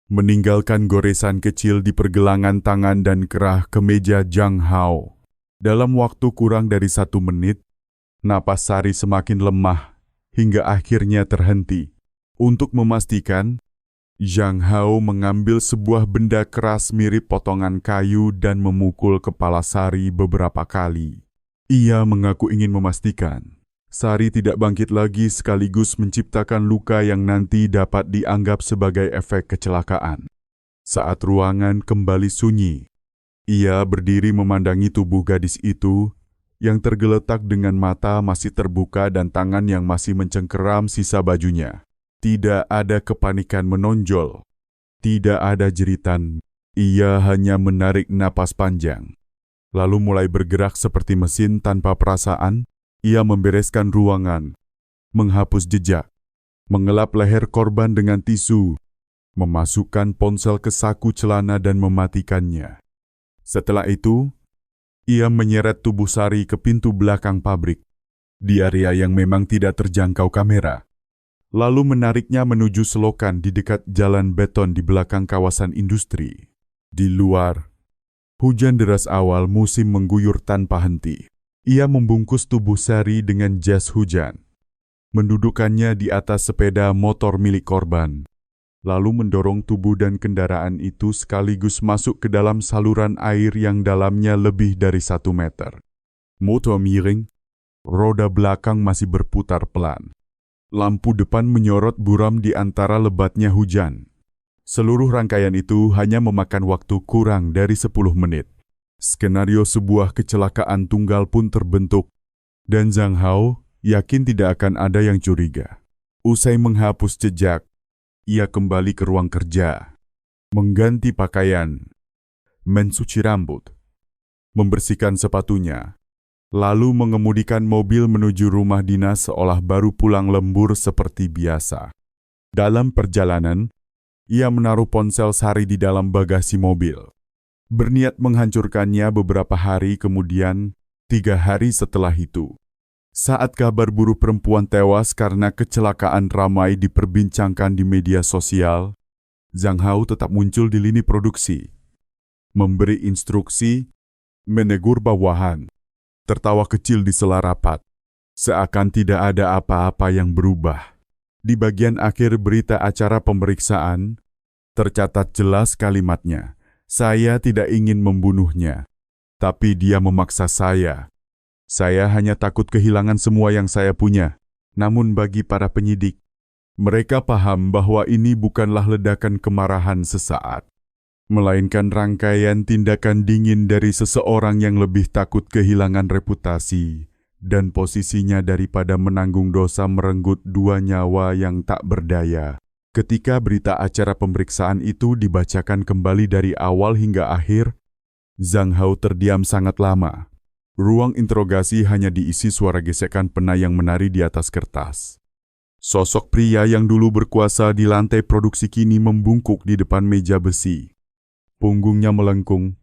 meninggalkan goresan kecil di pergelangan tangan dan kerah kemeja Zhang Hao. Dalam waktu kurang dari 1 menit, napas Sari semakin lemah hingga akhirnya terhenti. Untuk memastikan, Zhang Hao mengambil sebuah benda keras mirip potongan kayu dan memukul kepala Sari beberapa kali. Ia mengaku ingin memastikan Sari tidak bangkit lagi sekaligus menciptakan luka yang nanti dapat dianggap sebagai efek kecelakaan. Saat ruangan kembali sunyi, ia berdiri memandangi tubuh gadis itu yang tergeletak dengan mata masih terbuka dan tangan yang masih mencengkeram sisa bajunya. Tidak ada kepanikan menonjol, tidak ada jeritan, ia hanya menarik napas panjang. Lalu mulai bergerak seperti mesin tanpa perasaan. Ia membereskan ruangan, menghapus jejak, mengelap leher korban dengan tisu, memasukkan ponsel ke saku celana dan mematikannya. Setelah itu, ia menyeret tubuh Sari ke pintu belakang pabrik, di area yang memang tidak terjangkau kamera, lalu menariknya menuju selokan di dekat jalan beton di belakang kawasan industri. Di luar, hujan deras awal musim mengguyur tanpa henti. Ia membungkus tubuh Sari dengan jas hujan, mendudukkannya di atas sepeda motor milik korban, lalu mendorong tubuh dan kendaraan itu sekaligus masuk ke dalam saluran air yang dalamnya lebih dari 1 meter. Motor miring, roda belakang masih berputar pelan. Lampu depan menyorot buram di antara lebatnya hujan. Seluruh rangkaian itu hanya memakan waktu kurang dari 10 menit. Skenario sebuah kecelakaan tunggal pun terbentuk, dan Zhang Hao yakin tidak akan ada yang curiga. Usai menghapus jejak, ia kembali ke ruang kerja, mengganti pakaian, mencuci rambut, membersihkan sepatunya, lalu mengemudikan mobil menuju rumah dinas seolah baru pulang lembur seperti biasa. Dalam perjalanan, ia menaruh ponsel Sari di dalam bagasi mobil. Berniat menghancurkannya beberapa hari kemudian, 3 hari setelah itu. Saat kabar buruh perempuan tewas karena kecelakaan ramai diperbincangkan di media sosial, Zhang Hao tetap muncul di lini produksi. Memberi instruksi, menegur bawahan, tertawa kecil di sela rapat. Seakan tidak ada apa-apa yang berubah. Di bagian akhir berita acara pemeriksaan, tercatat jelas kalimatnya, "Saya tidak ingin membunuhnya, tapi dia memaksa saya. Saya hanya takut kehilangan semua yang saya punya." Namun bagi para penyidik, mereka paham bahwa ini bukanlah ledakan kemarahan sesaat, melainkan rangkaian tindakan dingin dari seseorang yang lebih takut kehilangan reputasi dan posisinya daripada menanggung dosa merenggut 2 nyawa yang tak berdaya. Ketika berita acara pemeriksaan itu dibacakan kembali dari awal hingga akhir, Zhang Hao terdiam sangat lama. Ruang interogasi hanya diisi suara gesekan pena yang menari di atas kertas. Sosok pria yang dulu berkuasa di lantai produksi kini membungkuk di depan meja besi. Punggungnya melengkung,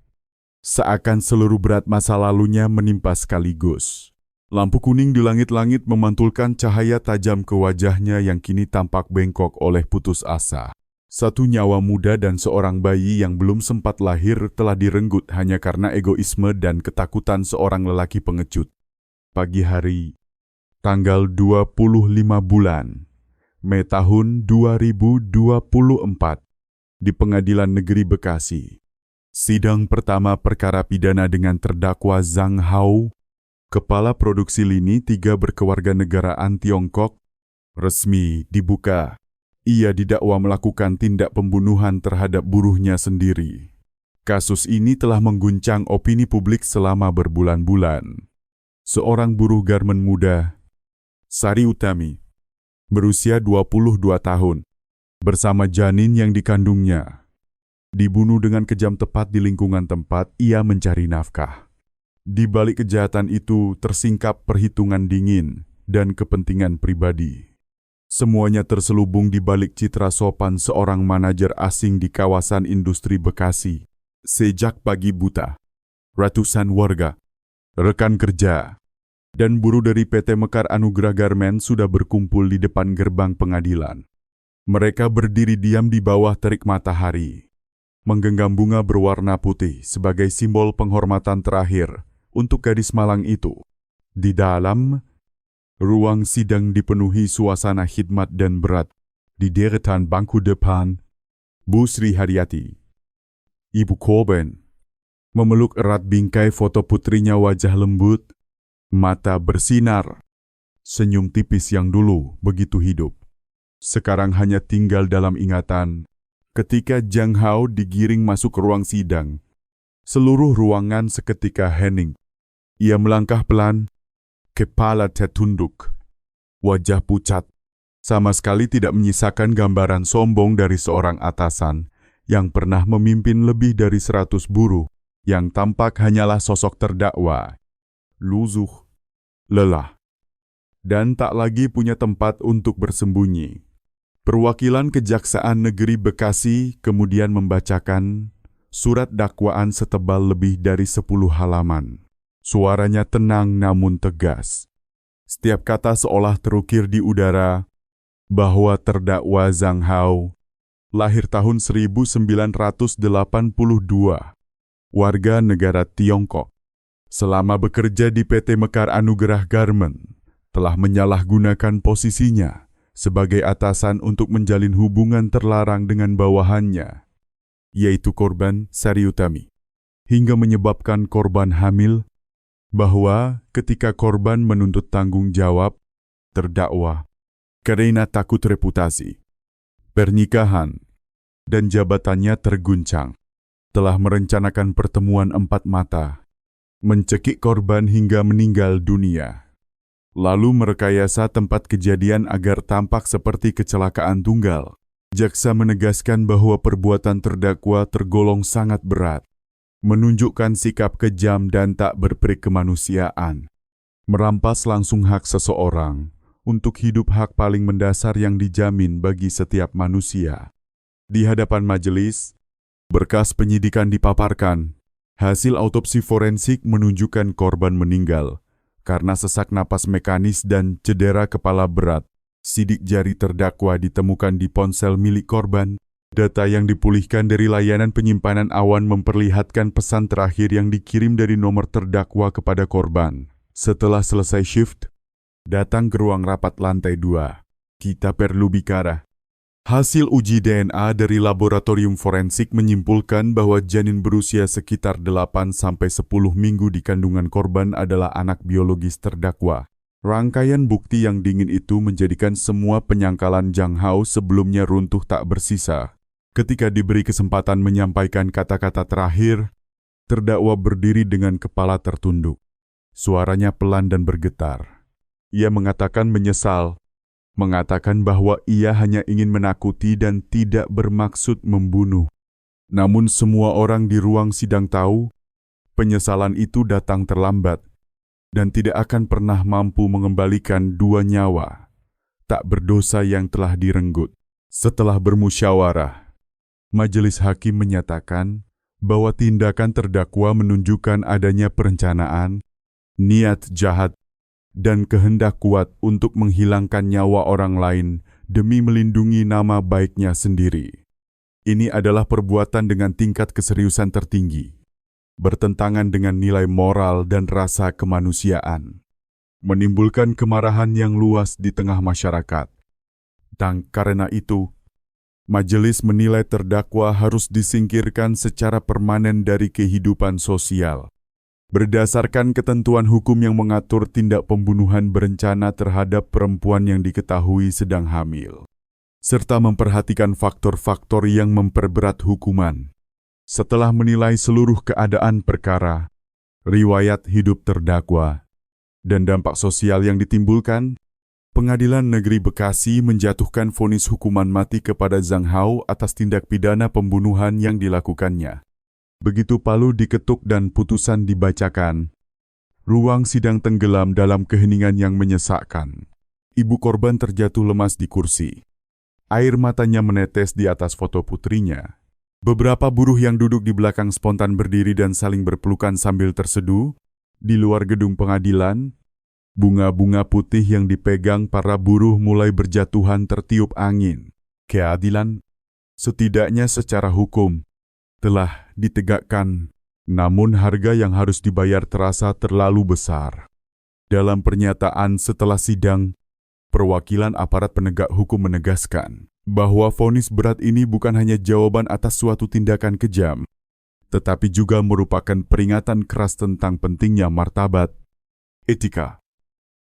seakan seluruh berat masa lalunya menimpa sekaligus. Lampu kuning di langit-langit memantulkan cahaya tajam ke wajahnya yang kini tampak bengkok oleh putus asa. 1 nyawa muda dan seorang bayi yang belum sempat lahir telah direnggut hanya karena egoisme dan ketakutan seorang lelaki pengecut. Pagi hari, tanggal 25 bulan Mei tahun 2024, di Pengadilan Negeri Bekasi. Sidang pertama perkara pidana dengan terdakwa Zhang Hao, kepala produksi lini 3 berkewarganegaraan Tiongkok, resmi dibuka. Ia didakwa melakukan tindak pembunuhan terhadap buruhnya sendiri. Kasus ini telah mengguncang opini publik selama berbulan-bulan. Seorang buruh garmen muda, Sari Utami, berusia 22 tahun, bersama janin yang dikandungnya, dibunuh dengan kejam tepat di lingkungan tempat ia mencari nafkah. Di balik kejahatan itu tersingkap perhitungan dingin dan kepentingan pribadi. Semuanya terselubung di balik citra sopan seorang manajer asing di kawasan industri Bekasi. Sejak pagi buta, ratusan warga, rekan kerja, dan buruh dari PT Mekar Anugrah Garmen sudah berkumpul di depan gerbang pengadilan. Mereka berdiri diam di bawah terik matahari, menggenggam bunga berwarna putih sebagai simbol penghormatan terakhir untuk gadis malang itu. Di dalam, ruang sidang dipenuhi suasana khidmat dan berat. Di deretan bangku depan, Bu Sri Haryati, ibu korban, memeluk erat bingkai foto putrinya. Wajah lembut, mata bersinar, senyum tipis yang dulu begitu hidup, sekarang hanya tinggal dalam ingatan. Ketika Zhang Hao digiring masuk ke ruang sidang, seluruh ruangan seketika hening. Ia melangkah pelan, kepala tertunduk, wajah pucat, sama sekali tidak menyisakan gambaran sombong dari seorang atasan yang pernah memimpin lebih dari 100 buruh. Yang tampak hanyalah sosok terdakwa, lusuh, lelah, dan tak lagi punya tempat untuk bersembunyi. Perwakilan Kejaksaan Negeri Bekasi kemudian membacakan surat dakwaan setebal lebih dari 10 halaman. Suaranya tenang namun tegas. Setiap kata seolah terukir di udara, bahwa terdakwa Zhang Hao, lahir tahun 1982, warga negara Tiongkok, selama bekerja di PT Mekar Anugrah Garmen, telah menyalahgunakan posisinya sebagai atasan untuk menjalin hubungan terlarang dengan bawahannya, yaitu korban Sari Utami, hingga menyebabkan korban hamil, bahwa ketika korban menuntut tanggung jawab, terdakwa, karena takut reputasi, pernikahan, dan jabatannya terguncang. Telah merencanakan pertemuan empat mata, mencekik korban hingga meninggal dunia. Lalu merekayasa tempat kejadian agar tampak seperti kecelakaan tunggal. Jaksa menegaskan bahwa perbuatan terdakwa tergolong sangat berat, menunjukkan sikap kejam dan tak berperik kemanusiaan. Merampas langsung hak seseorang untuk hidup, hak paling mendasar yang dijamin bagi setiap manusia. Di hadapan majelis, berkas penyidikan dipaparkan. Hasil autopsi forensik menunjukkan korban meninggal karena sesak napas mekanis dan cedera kepala berat. Sidik jari terdakwa ditemukan di ponsel milik korban. Data yang dipulihkan dari layanan penyimpanan awan memperlihatkan pesan terakhir yang dikirim dari nomor terdakwa kepada korban. Setelah selesai shift, datang ke ruang rapat lantai 2. Kita perlu bicara. Hasil uji DNA dari laboratorium forensik menyimpulkan bahwa janin berusia sekitar 8-10 minggu di kandungan korban adalah anak biologis terdakwa. Rangkaian bukti yang dingin itu menjadikan semua penyangkalan Zhang Hao sebelumnya runtuh tak bersisa. Ketika diberi kesempatan menyampaikan kata-kata terakhir, terdakwa berdiri dengan kepala tertunduk. Suaranya pelan dan bergetar. Ia mengatakan menyesal, mengatakan bahwa ia hanya ingin menakuti dan tidak bermaksud membunuh. Namun semua orang di ruang sidang tahu, penyesalan itu datang terlambat dan tidak akan pernah mampu mengembalikan 2 nyawa tak berdosa yang telah direnggut. Setelah bermusyawarah, majelis hakim menyatakan bahwa tindakan terdakwa menunjukkan adanya perencanaan, niat jahat, dan kehendak kuat untuk menghilangkan nyawa orang lain demi melindungi nama baiknya sendiri. Ini adalah perbuatan dengan tingkat keseriusan tertinggi, bertentangan dengan nilai moral dan rasa kemanusiaan, menimbulkan kemarahan yang luas di tengah masyarakat. Dan karena itu, majelis menilai terdakwa harus disingkirkan secara permanen dari kehidupan sosial. Berdasarkan ketentuan hukum yang mengatur tindak pembunuhan berencana terhadap perempuan yang diketahui sedang hamil, serta memperhatikan faktor-faktor yang memperberat hukuman. Setelah menilai seluruh keadaan perkara, riwayat hidup terdakwa, dan dampak sosial yang ditimbulkan, Pengadilan Negeri Bekasi menjatuhkan vonis hukuman mati kepada Zhang Hao atas tindak pidana pembunuhan yang dilakukannya. Begitu palu diketuk dan putusan dibacakan, ruang sidang tenggelam dalam keheningan yang menyesakkan. Ibu korban terjatuh lemas di kursi. Air matanya menetes di atas foto putrinya. Beberapa buruh yang duduk di belakang spontan berdiri dan saling berpelukan sambil terseduh. Di luar gedung pengadilan, bunga-bunga putih yang dipegang para buruh mulai berjatuhan tertiup angin. Keadilan, setidaknya secara hukum, telah ditegakkan, namun harga yang harus dibayar terasa terlalu besar. Dalam pernyataan setelah sidang, perwakilan aparat penegak hukum menegaskan bahwa vonis berat ini bukan hanya jawaban atas suatu tindakan kejam, tetapi juga merupakan peringatan keras tentang pentingnya martabat, etika,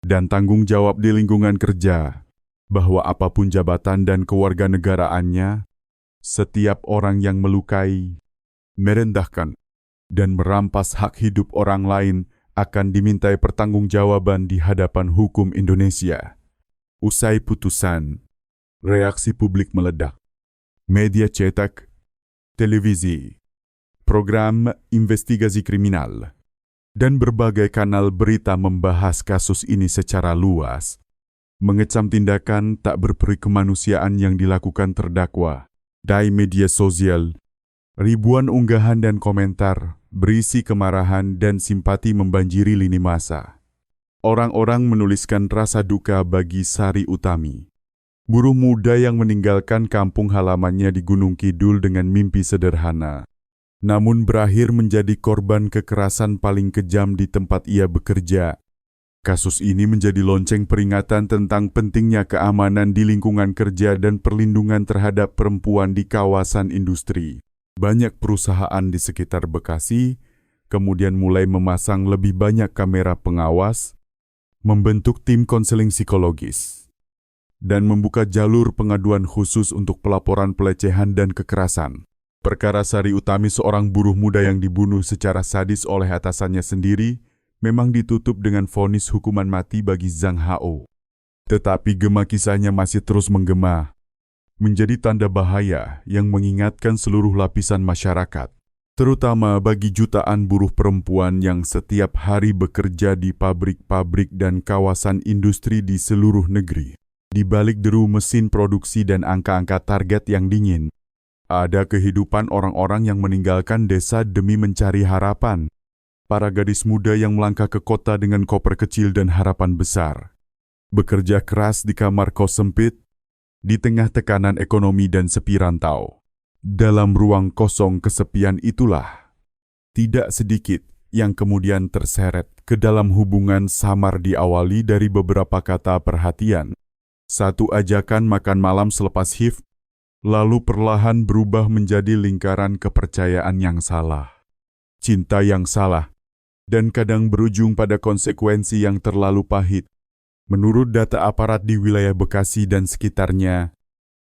dan tanggung jawab di lingkungan kerja, bahwa apapun jabatan dan kewarganegaraannya, setiap orang yang melukai, merendahkan, dan merampas hak hidup orang lain akan dimintai pertanggungjawaban di hadapan hukum Indonesia. Usai putusan, reaksi publik meledak. Media cetak, televisi, program investigasi kriminal, dan berbagai kanal berita membahas kasus ini secara luas, mengecam tindakan tak berperi kemanusiaan yang dilakukan terdakwa. Di media sosial, ribuan unggahan dan komentar berisi kemarahan dan simpati membanjiri lini masa. Orang-orang menuliskan rasa duka bagi Sari Utami, buruh muda yang meninggalkan kampung halamannya di Gunung Kidul dengan mimpi sederhana, namun berakhir menjadi korban kekerasan paling kejam di tempat ia bekerja. Kasus ini menjadi lonceng peringatan tentang pentingnya keamanan di lingkungan kerja dan perlindungan terhadap perempuan di kawasan industri. Banyak perusahaan di sekitar Bekasi kemudian mulai memasang lebih banyak kamera pengawas, membentuk tim konseling psikologis, dan membuka jalur pengaduan khusus untuk pelaporan pelecehan dan kekerasan. Perkara Sari Utami, seorang buruh muda yang dibunuh secara sadis oleh atasannya sendiri, memang ditutup dengan vonis hukuman mati bagi Zhang Hao. Tetapi gema kisahnya masih terus menggema, menjadi tanda bahaya yang mengingatkan seluruh lapisan masyarakat, terutama bagi jutaan buruh perempuan yang setiap hari bekerja di pabrik-pabrik dan kawasan industri di seluruh negeri. Di balik deru mesin produksi dan angka-angka target yang dingin, ada kehidupan orang-orang yang meninggalkan desa demi mencari harapan. Para gadis muda yang melangkah ke kota dengan koper kecil dan harapan besar. Bekerja keras di kamar kos sempit, di tengah tekanan ekonomi dan sepi rantau. Dalam ruang kosong kesepian itulah, tidak sedikit yang kemudian terseret ke dalam hubungan samar diawali dari beberapa kata perhatian. Satu ajakan makan malam selepas shift, lalu perlahan berubah menjadi lingkaran kepercayaan yang salah. Cinta yang salah, dan kadang berujung pada konsekuensi yang terlalu pahit. Menurut data aparat di wilayah Bekasi dan sekitarnya,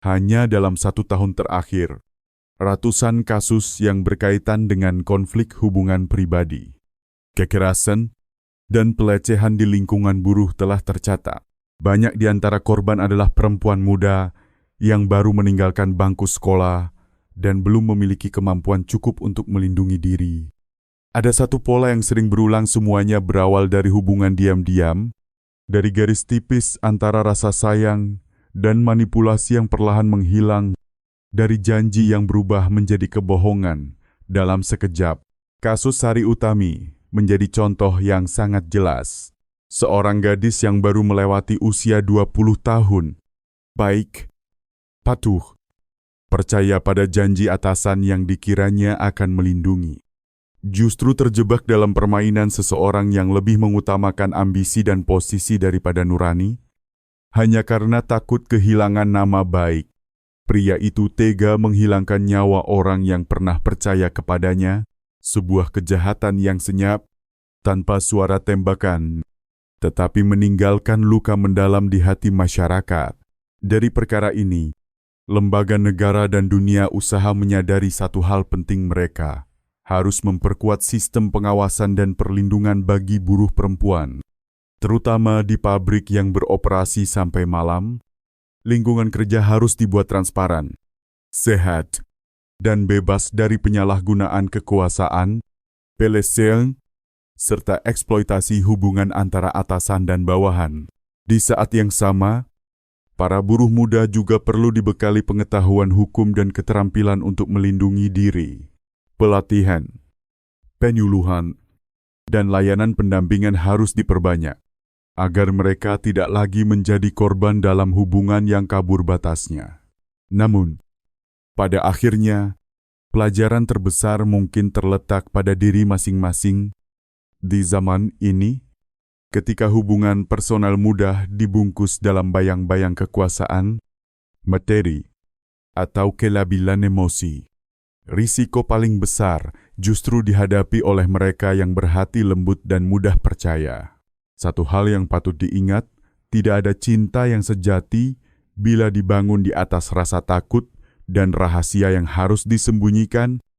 hanya dalam 1 tahun terakhir, ratusan kasus yang berkaitan dengan konflik hubungan pribadi, kekerasan, dan pelecehan di lingkungan buruh telah tercatat. Banyak di antara korban adalah perempuan muda yang baru meninggalkan bangku sekolah dan belum memiliki kemampuan cukup untuk melindungi diri. Ada satu pola yang sering berulang, semuanya berawal dari hubungan diam-diam, dari garis tipis antara rasa sayang dan manipulasi yang perlahan menghilang, dari janji yang berubah menjadi kebohongan dalam sekejap. Kasus Sari Utami menjadi contoh yang sangat jelas. Seorang gadis yang baru melewati usia 20 tahun, baik, patuh, percaya pada janji atasan yang dikiranya akan melindungi. Justru terjebak dalam permainan seseorang yang lebih mengutamakan ambisi dan posisi daripada nurani, hanya karena takut kehilangan nama baik. Pria itu tega menghilangkan nyawa orang yang pernah percaya kepadanya, sebuah kejahatan yang senyap, tanpa suara tembakan, tetapi meninggalkan luka mendalam di hati masyarakat. Dari perkara ini, lembaga negara dan dunia usaha menyadari satu hal penting, mereka harus memperkuat sistem pengawasan dan perlindungan bagi buruh perempuan. Terutama di pabrik yang beroperasi sampai malam, lingkungan kerja harus dibuat transparan, sehat, dan bebas dari penyalahgunaan kekuasaan, pelecehan, serta eksploitasi hubungan antara atasan dan bawahan. Di saat yang sama, para buruh muda juga perlu dibekali pengetahuan hukum dan keterampilan untuk melindungi diri. Pelatihan, penyuluhan, dan layanan pendampingan harus diperbanyak, agar mereka tidak lagi menjadi korban dalam hubungan yang kabur batasnya. Namun, pada akhirnya, pelajaran terbesar mungkin terletak pada diri masing-masing. Di zaman ini, ketika hubungan personal mudah dibungkus dalam bayang-bayang kekuasaan, materi, atau kelabilan emosi, risiko paling besar justru dihadapi oleh mereka yang berhati lembut dan mudah percaya. Satu hal yang patut diingat, tidak ada cinta yang sejati bila dibangun di atas rasa takut dan rahasia yang harus disembunyikan